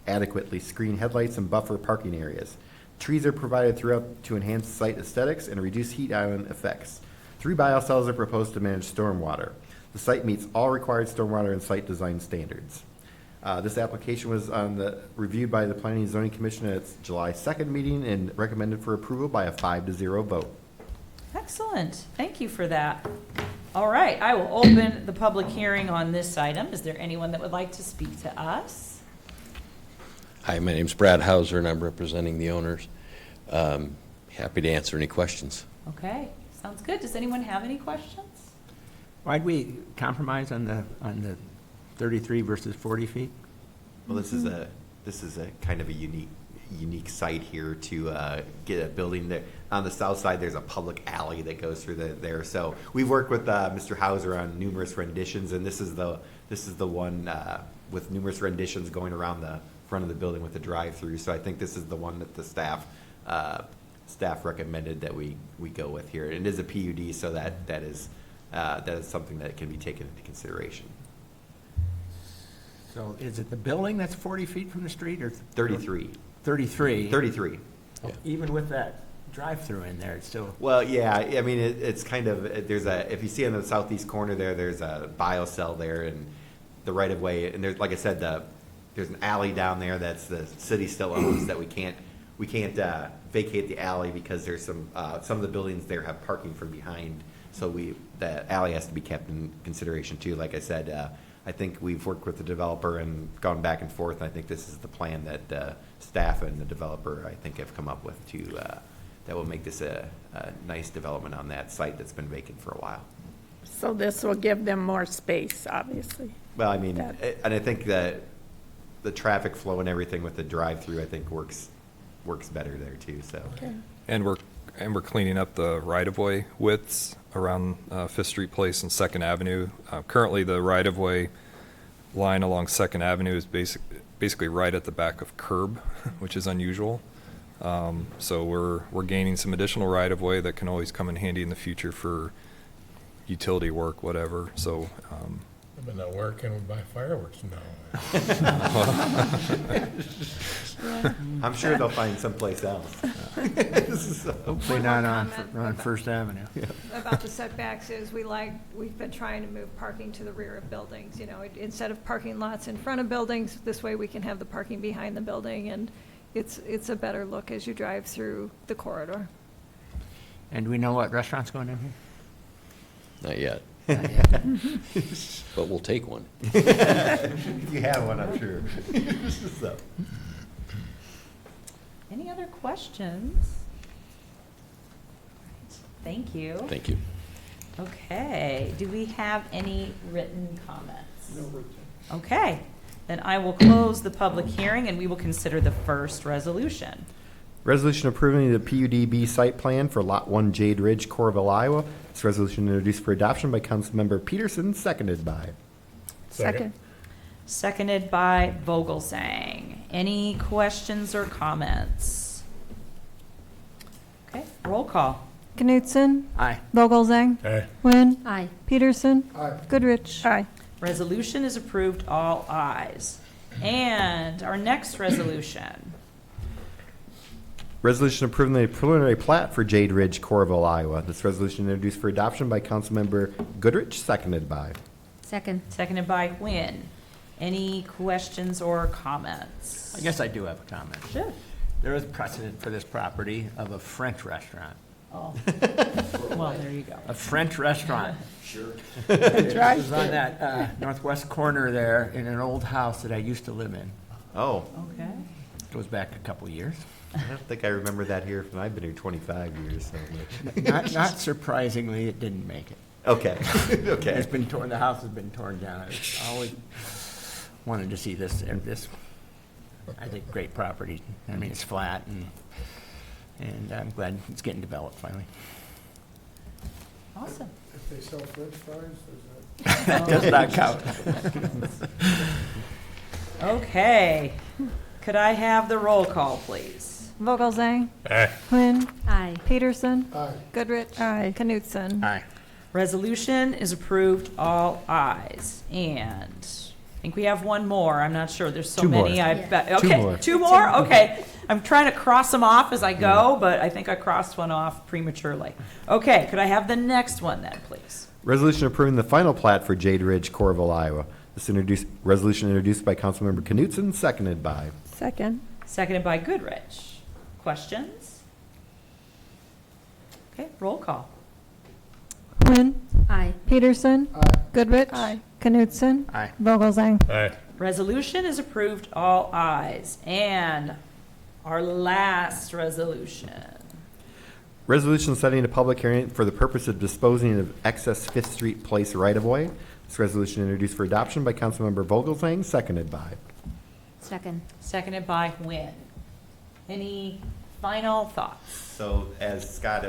adequately screen headlights and buffer parking areas. Trees are provided throughout to enhance site aesthetics and reduce heat island effects. 3 biocells are proposed to manage stormwater. The site meets all required stormwater and site design standards. This application was reviewed by the Planning and Zoning Commission at its July 2nd meeting and recommended for approval by a 5-0 vote. Excellent. Thank you for that. All right, I will open the public hearing on this item. Is there anyone that would like to speak to us? Hi, my name's Brad Hauser, and I'm representing the owners. Happy to answer any questions. Okay, sounds good. Does anyone have any questions? Why'd we compromise on the 33 versus 40 feet? Well, this is a kind of a unique site here to get a building there. On the south side, there's a public alley that goes through there. So we've worked with Mr. Hauser on numerous renditions, and this is the one with numerous renditions going around the front of the building with the drive-through. So I think this is the one that the staff recommended that we go with here. It is a PUD, so that is something that can be taken into consideration. So is it the building that's 40 feet from the street or 33. 33? 33. Oh, even with that drive-through in there, it's still. Well, yeah, I mean, it's kind of, if you see on the southeast corner there's a biocell there and the right-of-way, and there's, like I said, there's an alley down there that's the city still owns that we can't vacate the alley because there's some of the buildings there have parking from behind. So the alley has to be kept in consideration too. Like I said, I think we've worked with the developer and gone back and forth. And I think this is the plan that staff and the developer, I think, have come up with that will make this a nice development on that site that's been vacant for a while. So this will give them more space, obviously. Well, I mean, and I think that the traffic flow and everything with the drive-through, I think, works better there too. So, Okay. And we're cleaning up the right-of-way widths around 5th Street Place and 2nd Avenue. Currently, the right-of-way line along 2nd Avenue is basically right at the back of curb, which is unusual. So we're gaining some additional right-of-way that can always come in handy in the future for utility work, whatever. So. I've been not working, we buy fireworks now. I'm sure they'll find someplace else. Hopefully not on First Avenue. About the setbacks is we've been trying to move parking to the rear of buildings. You know, instead of parking lots in front of buildings, this way we can have the parking behind the building, and it's a better look as you drive through the corridor. And do we know what restaurant's going in here? Not yet, Not yet. but we'll take one. If you have one, I'm sure. So. Any other questions? Thank you. Thank you. Okay, do we have any written comments? No written. Okay, then I will close the public hearing and we will consider the first resolution. Resolution approving the PUDB site plan for Lot 1 Jade Ridge, Coralville, Iowa. This resolution introduced for adoption by Councilmember Peterson, seconded by. Second. Seconded by Vogelsang. Any questions or comments? Okay, roll call. Knutson. Aye. Vogelsang. Aye. Quinn. Aye. Peterson. Aye. Goodrich. Aye. Resolution is approved, all ayes. And our next resolution. Resolution approving the preliminary plat for Jade Ridge, Coralville, Iowa. This resolution introduced for adoption by Councilmember Goodrich, seconded by. Second. Seconded by Quinn. Any questions or comments? I guess I do have a comment. Sure. There is precedent for this property of a French restaurant. Oh. Well, there you go. A French restaurant. Sure. It was on that northwest corner there in an old house that I used to live in. Oh, Okay. Goes back a couple years. I don't think I remember that here. I've been here 25 years. So. Not surprisingly, it didn't make it. Okay. Okay. It's been torn, the house has been torn down. I always wanted to see this, I think, great property. I mean, it's flat, and I'm glad it's getting developed finally. Awesome. If they sell french fries, That does not count. Okay. Could I have the roll call, please? Vogelzang. Aye. Quinn. Aye. Peterson. Aye. Goodrich. Aye. Knutson. Aye. Resolution is approved, all ayes. And I think we have one more. I'm not sure. There's so Two more. many. Yeah. Okay, more. two more? Okay. I'm trying to cross them off as I go, but I think I crossed one off prematurely. Okay, could I have the next one then, please? Resolution approving the final plat for Jade Ridge, Coralville, Iowa. This resolution introduced by Councilmember Knutson, seconded by. Second. Seconded by Goodrich. Questions? Okay, roll call. Quinn. Aye. Peterson. Goodrich. Aye. Knutson. Aye. Vogelzang. Aye. Resolution is approved, all ayes. And our last resolution. Resolution setting a public hearing for the purpose of disposing of excess Fifth Street Place right-of-way. This resolution introduced for adoption by Councilmember Vogelzang, seconded by. Second. Seconded by Wynn. Any final thoughts? So as Scott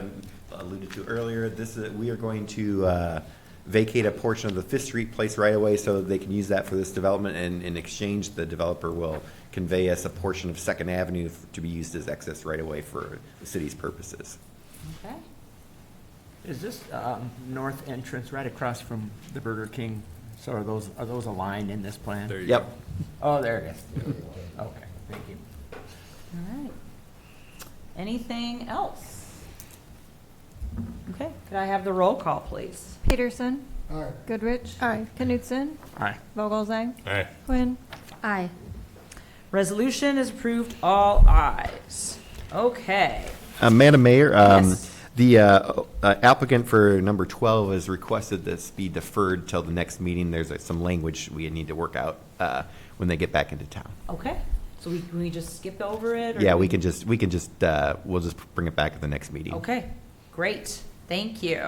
alluded to earlier, we are going to vacate a portion of the Fifth Street Place right-of-way so that they can use that for this development, and in exchange, the developer will convey us a portion of Second Avenue to be used as excess right-of-way for the city's purposes. Okay. Is this north entrance right across from the Burger King? So are those aligned in this plan? There you Yep. Oh, there it is. Okay, thank you. All right. Anything else? Okay, could I have the roll call, please? Peterson. Aye. Goodrich. Aye. Knutson. Aye. Vogelzang. Aye. Quinn. Aye. Resolution is approved, all ayes. Okay. Madam Mayor, Yes. the applicant for number 12 has requested this be deferred till the next meeting. There's some language we need to work out when they get back into town. Okay, so we just skip over it? or Yeah, do we'll just bring it back at the next meeting. Okay, great, thank you.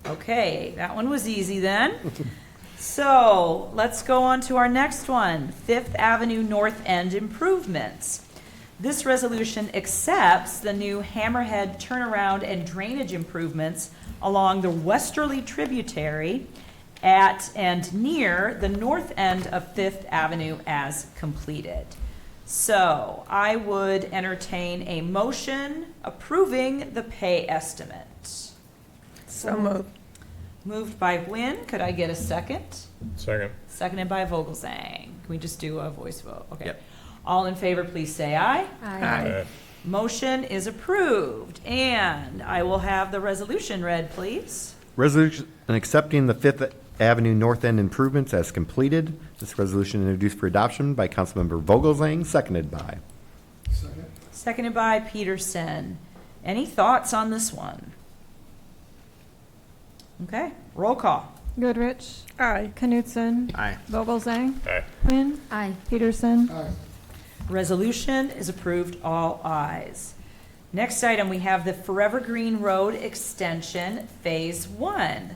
Okay, that one was easy then. So, let's go on to our next one, Fifth Avenue North End improvements. This resolution accepts the new Hammerhead turnaround and drainage improvements along the westerly tributary at and near the north end of Fifth Avenue as completed. So, I would entertain a motion approving the pay estimate. So moved. Moved by Wynn, could I get a second? Second. Seconded by Vogelzang. Can we just do a voice vote? Okay. Yep. All in favor, please say aye. Aye. Motion is approved, and I will have the resolution read, please. Resolution accepting the Fifth Avenue North End improvements as completed. This resolution introduced for adoption by Councilmember Vogelzang, seconded by. Second. Seconded by Peterson. Any thoughts on this one? Okay, roll call. Goodrich. Aye. Knutson. Aye. Vogelzang. Aye. Quinn. Aye. Peterson. Aye. Resolution is approved, all ayes. Next item, we have the Forevergreen Road Extension Phase 1.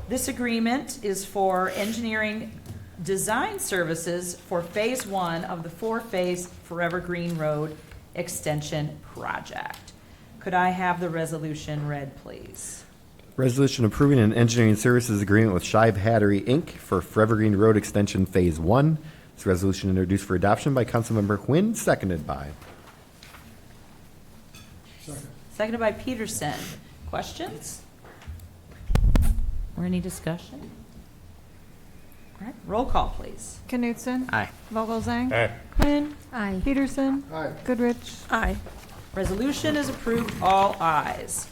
This agreement is for engineering design services for Phase 1 of the four-phase Forevergreen Road Extension Project. Could I have the resolution read, please? Resolution approving an engineering services agreement with Shive Hattery, Inc. for Forevergreen Road Extension Phase 1. This resolution introduced for adoption by Councilmember Quinn, seconded by. Second. Seconded by Peterson. Questions? Or any discussion? All right, roll call, please. Knutson. Aye. Vogelzang. Aye. Quinn. Aye. Peterson. Aye. Goodrich. Aye. Resolution is approved, all ayes.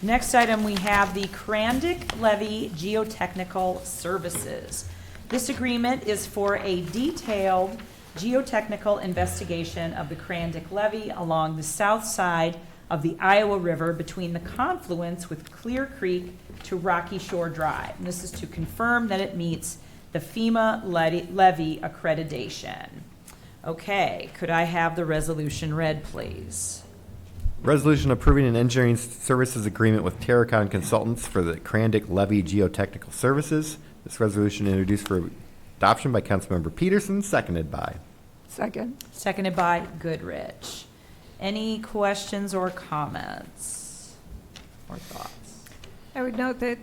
Next item, we have the CRANDIC Levee Geotechnical Services. This agreement is for a detailed geotechnical investigation of the CRANDIC levee along the south side of the Iowa River between the confluence with Clear Creek to Rocky Shore Drive. And this is to confirm that it meets the FEMA levee accreditation. Okay, could I have the resolution read, please? Resolution approving an engineering services agreement with Terracon Consultants for the CRANDIC Levee Geotechnical Services. This resolution introduced for adoption by Councilmember Peterson, seconded by. Second. Seconded by Goodrich. Any questions or comments or thoughts? I would note that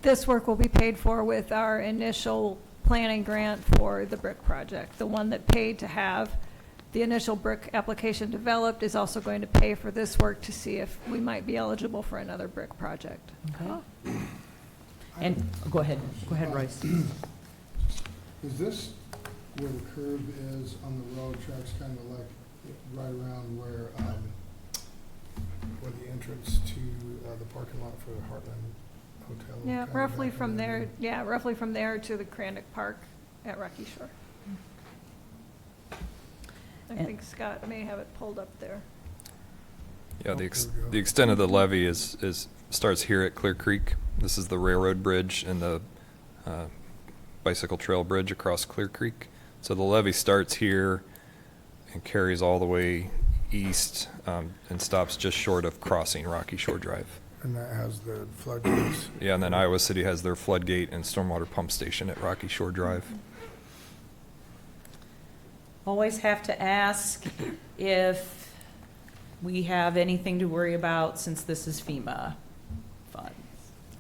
this work will be paid for with our initial planning grant for the brick project. The one that paid to have the initial brick application developed is also going to pay for this work to see if we might be eligible for another brick project. Okay. And go ahead, Royce. Is this where the curb is on the road tracks, kind of like right around where the entrance to the parking lot for the Heartland Hotel? Yeah, kind of roughly back from in there, roughly from there to the CRANDIC Park at Rocky Shore. I think Scott may have it pulled up there. Yeah, the extent of the levee is starts here at Clear Creek. This is the railroad bridge and the bicycle trail bridge across Clear Creek. So the levee starts here and carries all the way east and stops just short of crossing Rocky Shore Drive. And that has the floodgates. Yeah, and then Iowa City has their floodgate and stormwater pump station at Rocky Shore Drive. Always have to ask if we have anything to worry about since this is FEMA funds.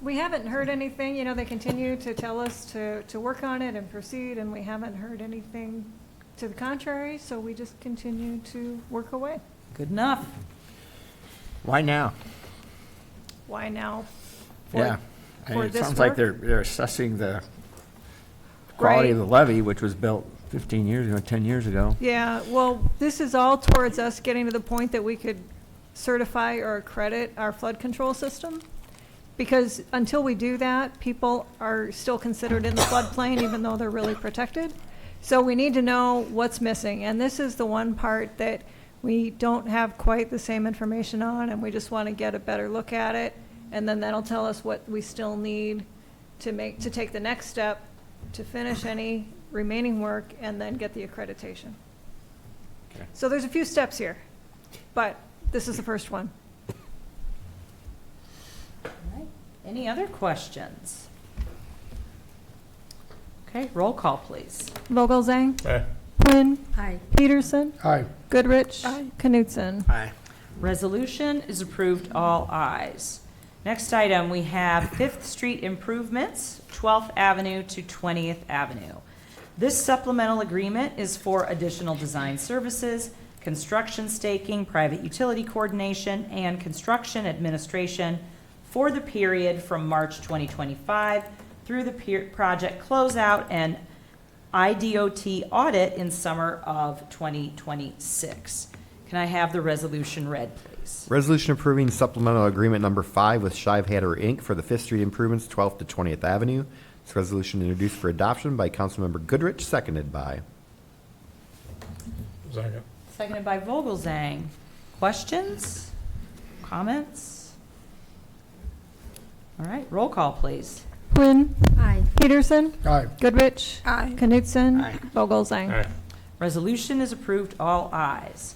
We haven't heard anything, you know, they continue to tell us to work on it and proceed, and we haven't heard anything to the contrary, so we just continue to work away. Good enough. Why now? Why now? Yeah. I mean, For it this sounds like work? they're assessing the quality Right. of the levee, which was built 15 years ago, 10 years ago. Yeah, well, this is all towards us getting to the point that we could certify or accredit our flood control system. Because until we do that, people are still considered in the floodplain even though they're really protected. So we need to know what's missing. And this is the one part that we don't have quite the same information on, and we just want to get a better look at it. And then that'll tell us what we still need to take the next step to finish any remaining work and then get the accreditation. Okay. So there's a few steps here, but this is the first one. All right. Any other questions? Okay, roll call, please. Vogelzang, Aye. Quinn, Aye. Peterson, Aye. Goodrich, Knutson. Aye. Resolution is approved, all ayes. Next item, we have Fifth Street improvements, 12th Avenue to 20th Avenue. This supplemental agreement is for additional design services, construction staking, private utility coordination, and construction administration for the period from March 2025 through the project closeout and IDOT audit in summer of 2026. Can I have the resolution read, please? Resolution approving supplemental agreement number 5 with Shive Hatter, Inc. for the 5th Street improvements, 12th to 20th Avenue. This resolution introduced for adoption by Councilmember Goodrich, seconded by. Second. Seconded by Vogelzang. Questions? Comments? All right, roll call, please. Quinn, Aye. Peterson, Aye. Goodrich, Aye. Knutson, Aye. Vogelzang. Aye. Resolution is approved, all ayes.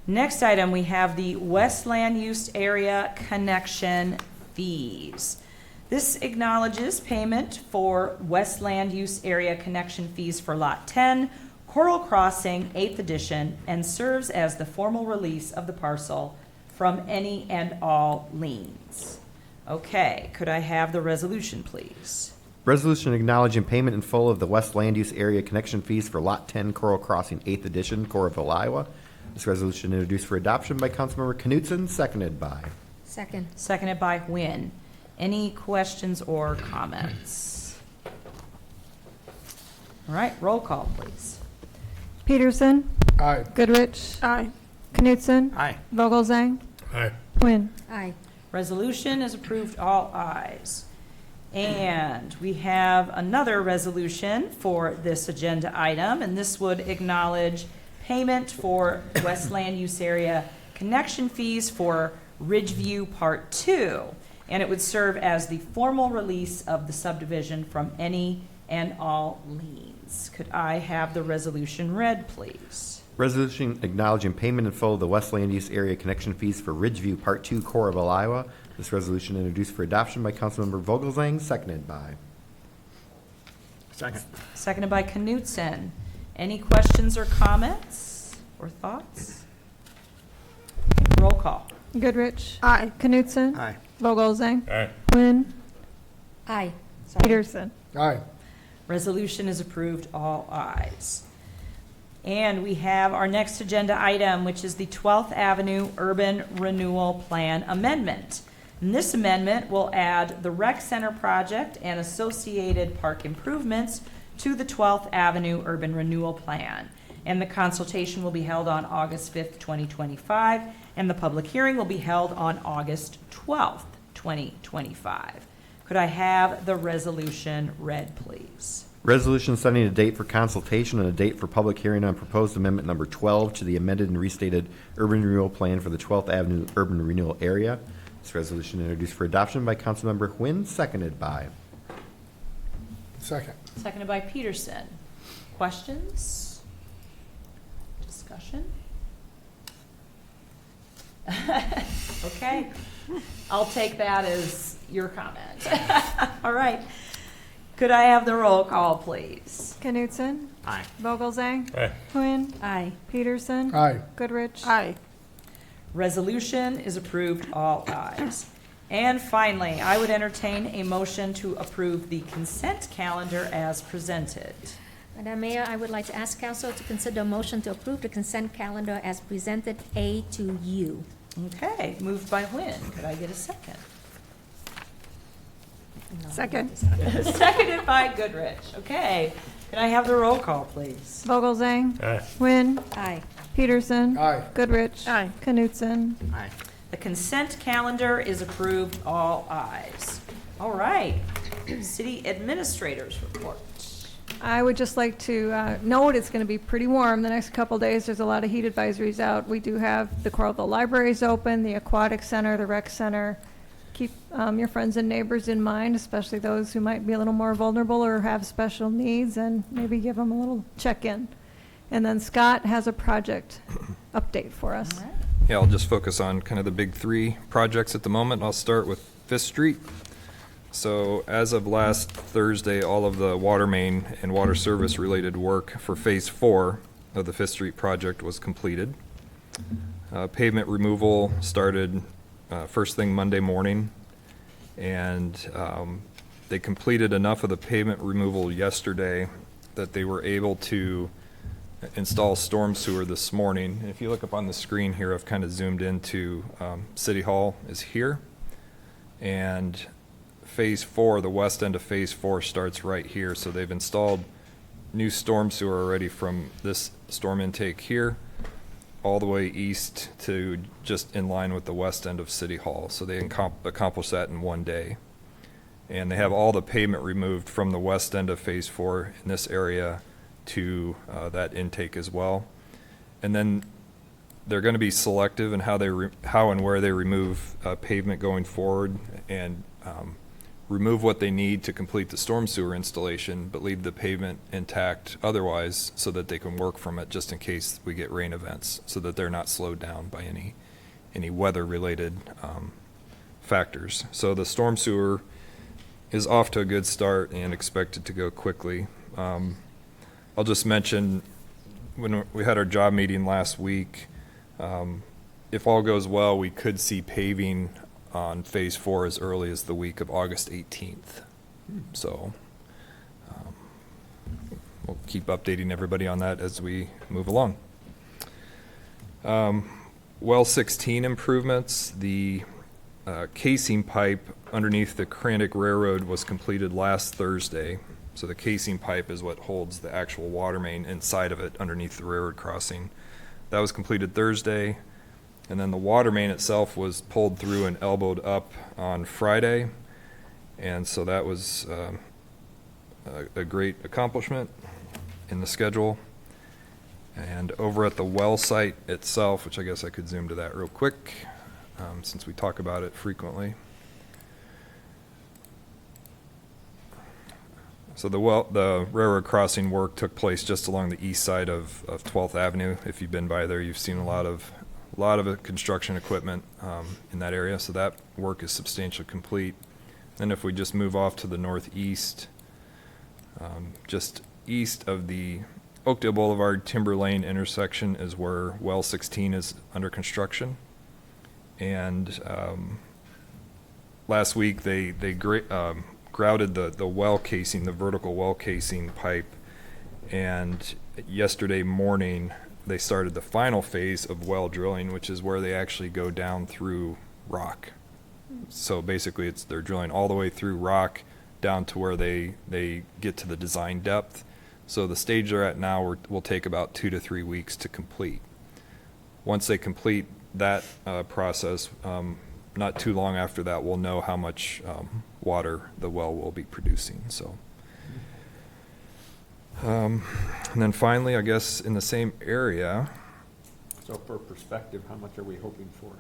Next item, we have the West Land Use Area Connection Fees. This acknowledges payment for West Land Use Area Connection Fees for Lot 10, Coral Crossing, 8th Edition, and serves as the formal release of the parcel from any and all liens. Okay, could I have the resolution, please? Resolution acknowledging payment in full of the West Land Use Area Connection Fees for Lot 10, Coral Crossing, 8th Edition, Coralville, Iowa. This resolution introduced for adoption by Councilmember Knutson, seconded by. Second. Seconded by Nguyen. Any questions or comments? All right, roll call, please. Peterson, Aye. Goodrich, Aye. Knutson? Aye. Vogelzang? Aye. Quinn? Aye. Resolution is approved, all ayes. And we have another resolution for this agenda item, and this would acknowledge payment for West Land Use Area connection fees for Ridgeview Part 2. And it would serve as the formal release of the subdivision from any and all liens. Could I have the resolution read, please? Resolution acknowledging payment in full of the West Land Use Area connection fees for Ridgeview Part 2, Coralville, Iowa. This resolution introduced for adoption by Councilmember Vogelzang, seconded by. Second. Seconded by Knutson. Any questions or comments or thoughts? Roll call. Goodrich? Aye. Knutson? Aye. Vogelzang? Aye. Quinn? Aye. Peterson? Aye. Resolution is approved, all ayes. And we have our next agenda item, which is the 12th Avenue Urban Renewal Plan Amendment. And this amendment will add the Rec Center project and associated park improvements to the 12th Avenue Urban Renewal Plan. And the consultation will be held on August 5th, 2025, and the public hearing will be held on August 12th, 2025. Could I have the resolution read, please? Resolution setting a date for consultation and a date for public hearing on proposed amendment number 12 to the amended and restated urban renewal plan for the 12th Avenue Urban Renewal Area. This resolution introduced for adoption by Councilmember Quinn, seconded by. Second. Seconded by Peterson. Questions? Discussion? Okay. I'll take that as your comment. All right. Could I have the roll call, please? Knutson? Aye. Vogelzang? Aye. Quinn? Aye. Peterson? Aye. Goodrich? Aye. Resolution is approved, all ayes. And finally, I would entertain a motion to approve the consent calendar as presented. Madam Mayor, I would like to ask council to consider a motion to approve the consent calendar as presented A to U. Okay, moved by Nguyen. Could I get a second? Second. Seconded by Goodrich. Okay. Can I have the roll call, please? Vogelzang? Aye. Quinn? Aye. Peterson? Aye. Goodrich? Aye. Knutson? Aye. The consent calendar is approved, all ayes. All right. City Administrator's report. I would just like to note it's going to be pretty warm the next couple days. There's a lot of heat advisories out. We do have the Coralville Libraries open, the Aquatic Center, the Rec Center. Keep your friends and neighbors in mind, especially those who might be a little more vulnerable or have special needs, and maybe give them a little check-in. And then Scott has a project update for us. All right. Yeah, I'll just focus on kind of the big three projects at the moment. I'll start with Fifth Street. So as of last Thursday, all of the water main and water service related work for Phase 4 of the Fifth Street project was completed. Pavement removal started first thing Monday morning, and they completed enough of the pavement removal yesterday that they were able to install storm sewer this morning. And if you look up on the screen here, I've kind of zoomed into City Hall is here, and Phase 4, the west end of Phase 4 starts right here. So they've installed new storm sewer already from this storm intake here all the way east to just in line with the west end of City Hall. So they accomplished that in one day. And they have all the pavement removed from the west end of Phase 4 in this area to that intake as well. And then they're going to be selective in how and where they remove pavement going forward, and remove what they need to complete the storm sewer installation, but leave the pavement intact otherwise so that they can work from it just in case we get rain events, so that they're not slowed down by any weather-related factors. So the storm sewer is off to a good start and expected to go quickly. I'll just mention, when we had our job meeting last week, if all goes well, we could see paving on Phase 4 as early as the week of August 18th. So we'll keep updating everybody on that as we move along. Well 16 improvements. The casing pipe underneath the CRANDIC Railroad was completed last Thursday. So the casing pipe is what holds the actual water main inside of it underneath the railroad crossing. that was completed Thursday. And then the water main itself was pulled through and elbowed up on Friday. And so that was a great accomplishment in the schedule. And over at the well site itself, which I guess I could zoom to that real quick, since we talk about it frequently. So the railroad crossing work took place just along the east side of 12th Avenue. If you've been by there, you've seen a lot of construction equipment in that area. So that work is substantially complete. Then if we just move off to the northeast, just east of the Oakdale Boulevard Timber Lane intersection is where well 16 is under construction. And last week they grouted the well casing, the vertical well casing pipe, and yesterday morning they started the final phase of well drilling, which is where they actually go down through rock. So basically they're drilling all the way through rock down to where they get to the design depth. So the stage they're at now will take about 2 to 3 weeks to complete. Once they complete that process, not too long after that, we'll know how much water the well will be producing. So, and then finally, I guess in the same area. So for perspective, how much are we hoping for?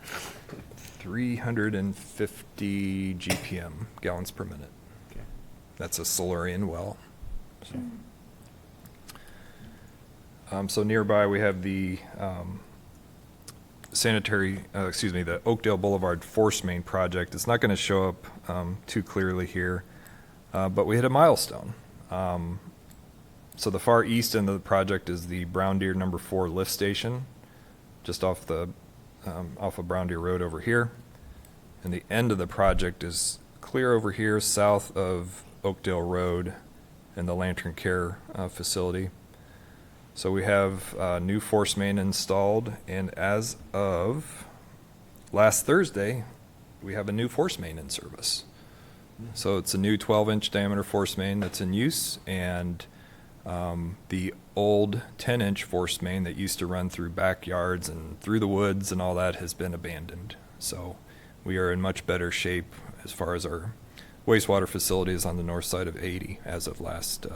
350 GPM, gallons per minute. Okay. That's a Silurian well. So nearby we have the the Oakdale Boulevard Force Main project. It's not going to show up too clearly here, but we hit a milestone. So the far east end of the project is the Brown Deer number 4 lift station, just off of Brown Deer Road over here. And the end of the project is clear over here south of Oakdale Road and the Lantern Care facility. So we have new force main installed, and as of last Thursday, we have a new force main in service. So it's a new 12-inch diameter force main that's in use, and the old 10-inch force main that used to run through backyards and through the woods and all that has been abandoned. So we are in much better shape as far as our wastewater facilities on the north side of 80 as of last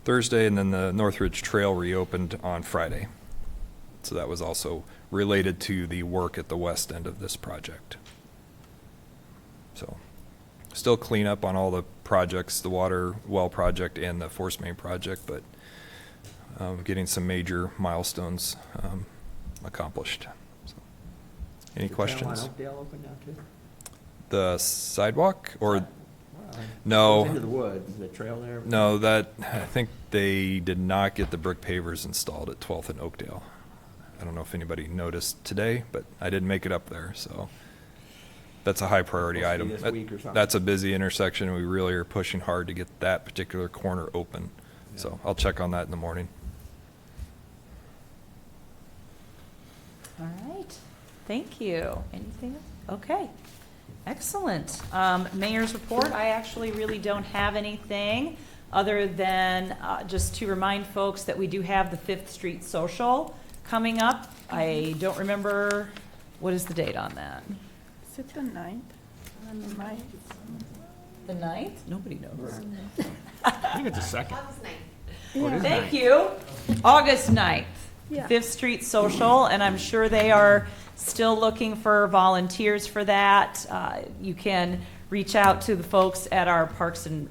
Thursday, and then the Northridge Trail reopened on Friday. So that was also related to the work at the west end of this project. So still clean up on all the projects, the water well project and the force main project, but getting some major milestones accomplished. So, any questions? Is the trail on Oakdale open now too? The sidewalk or? No. No. Into the woods, the trail there? No, I think they did not get the brick pavers installed at 12th and Oakdale. I don't know if anybody noticed today, but I didn't make it up there, so that's a high priority item. This week or something. That's a busy intersection. We really are pushing hard to get that particular corner open. Yeah. So I'll check on that in the morning. All right, thank you. Anything else? Okay, excellent. Mayor's report, I actually really don't have anything other than just to remind folks that we do have the 5th Street Social coming up. I don't remember, what is the date on that? Is it the 9th? The 9th? Nobody knows. I think it's a second. Yeah. Thank you. August 9th, Yeah. 5th Street Social, and I'm sure they are still looking for volunteers for that. You can reach out to the folks at our Parks and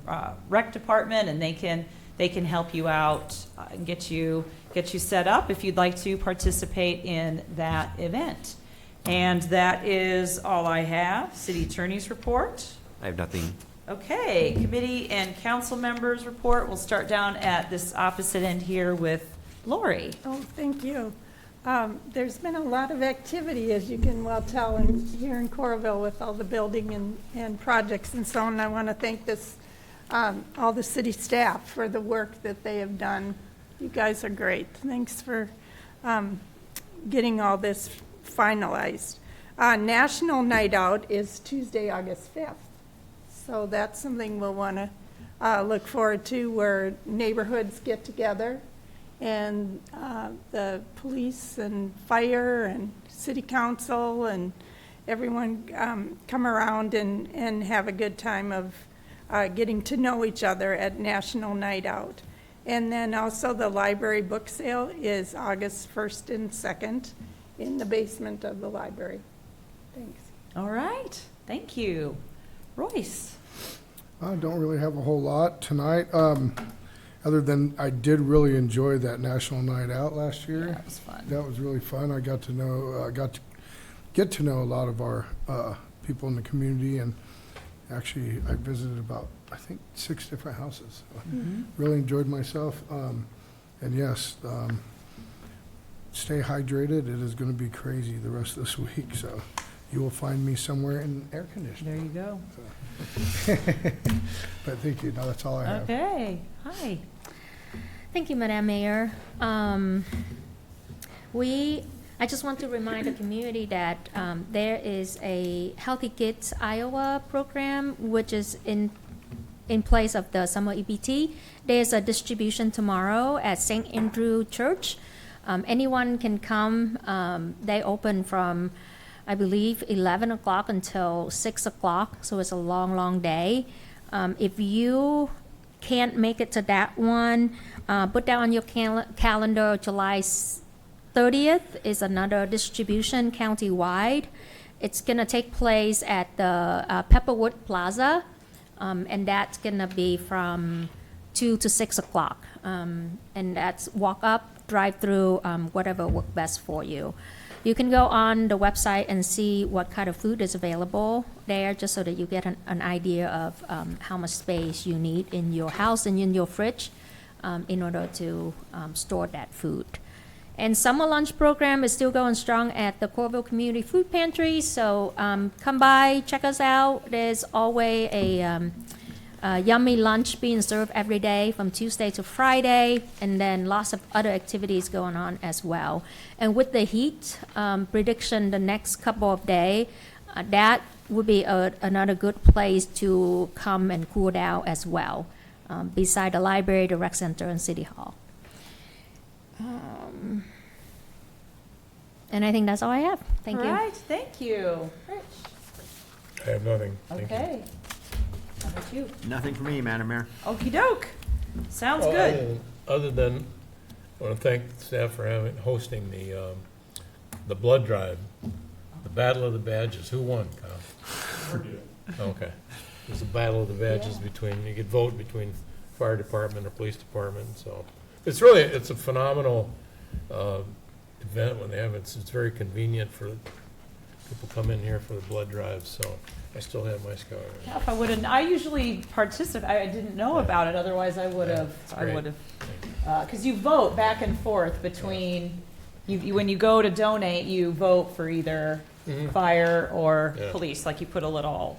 Rec Department, and they can help you out and get you set up if you'd like to participate in that event. And that is all I have. City Attorney's report. I have nothing. Okay, committee and council members report. We'll start down at this opposite end here with Lori. Oh, thank you. There's been a lot of activity, as you can well tell, here in Coralville with all the building and projects and so on. I want to thank all the city staff for the work that they have done. You guys are great. Thanks for getting all this finalized. National Night Out is Tuesday, August 5th. So that's something we'll want to look forward to, where neighborhoods get together and the police and fire and city council and everyone come around and have a good time of getting to know each other at National Night Out. And then also the library book sale is August 1st and 2nd in the basement of the library. Thanks. All right, thank you. Royce? I don't really have a whole lot tonight, other than I did really enjoy that National Night Out last year. That was fun. That was really fun. I got to know, get to know a lot of our people in the community, and actually I visited about, I think, 6 different houses. Really enjoyed myself. And yes, stay hydrated. It is going to be crazy the rest of this week, so you will find me somewhere in air conditioning. There you go. But thank you. No, that's all I have. Okay, hi. Thank you, Madam Mayor. I just want to remind the community that there is a Healthy Kids Iowa program, which is in place of the summer EBT. There's a distribution tomorrow at St. Andrew Church. Anyone can come. They open from, I believe, 11 o'clock until 6 o'clock, so it's a long, long day. If you can't make it to that one, put that on your calendar. July 30th is another distribution countywide. It's going to take place at the Pepperwood Plaza, and that's going to be from 2 to 6 o'clock. And that's walk up, drive through, whatever works best for you. You can go on the website and see what kind of food is available there, just so that you get an idea of how much space you need in your house and in your fridge in order to store that food. And summer lunch program is still going strong at the Coralville Community Food Pantry, so come by, check us out. There's always a yummy lunch being served every day from Tuesday to Friday, and then lots of other activities going on as well. And with the heat prediction the next couple of days, that would be another good place to come and cool down as well, beside the library, the rec center, and City Hall. And I think that's all I have. Thank you. All right, thank you. Rich? I have nothing. Thank Okay. How about you? Nothing for me, Madam Mayor. Okey doke. Sounds Well, good. Other than, I want to thank staff for hosting the blood drive, the Battle of the Badges. Who won, Kyle? Okay. It was the Battle of the Badges between, you could vote between fire department or police department, so. It's a phenomenal event when they have it. It's very convenient for people come in here for the blood drive, so I still have my scar. Yeah, if I would have, I usually participate, I didn't know about it, otherwise I would have, because you vote back and forth between, when you go to donate, you vote for either fire or police, like you put a little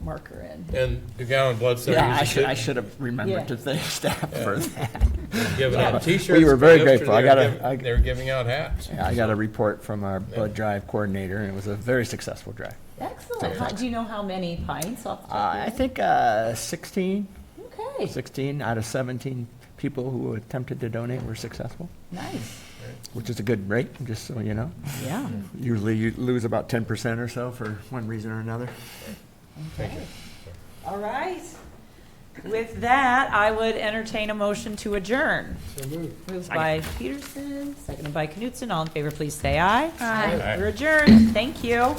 marker in. And the Gallon Blood Center. Yeah, I should have remembered to thank staff for that. Giving out T-shirts. We were very grateful. They were giving out hats. Yeah, I got a report from our blood drive coordinator, and it was a very successful drive. Excellent. Do you know how many pints off the top of your I head? think 16. Okay. 16 out of 17 people who attempted to donate were successful. Nice. Which is a good rate, just so you know. Yeah. Usually you lose about 10% or so for one reason or another. Okay. All right. With that, I would entertain a motion to adjourn. So moved. Moved by Peterson, seconded by Knutson. All in favor, please say aye. Aye. We're adjourned. Thank you.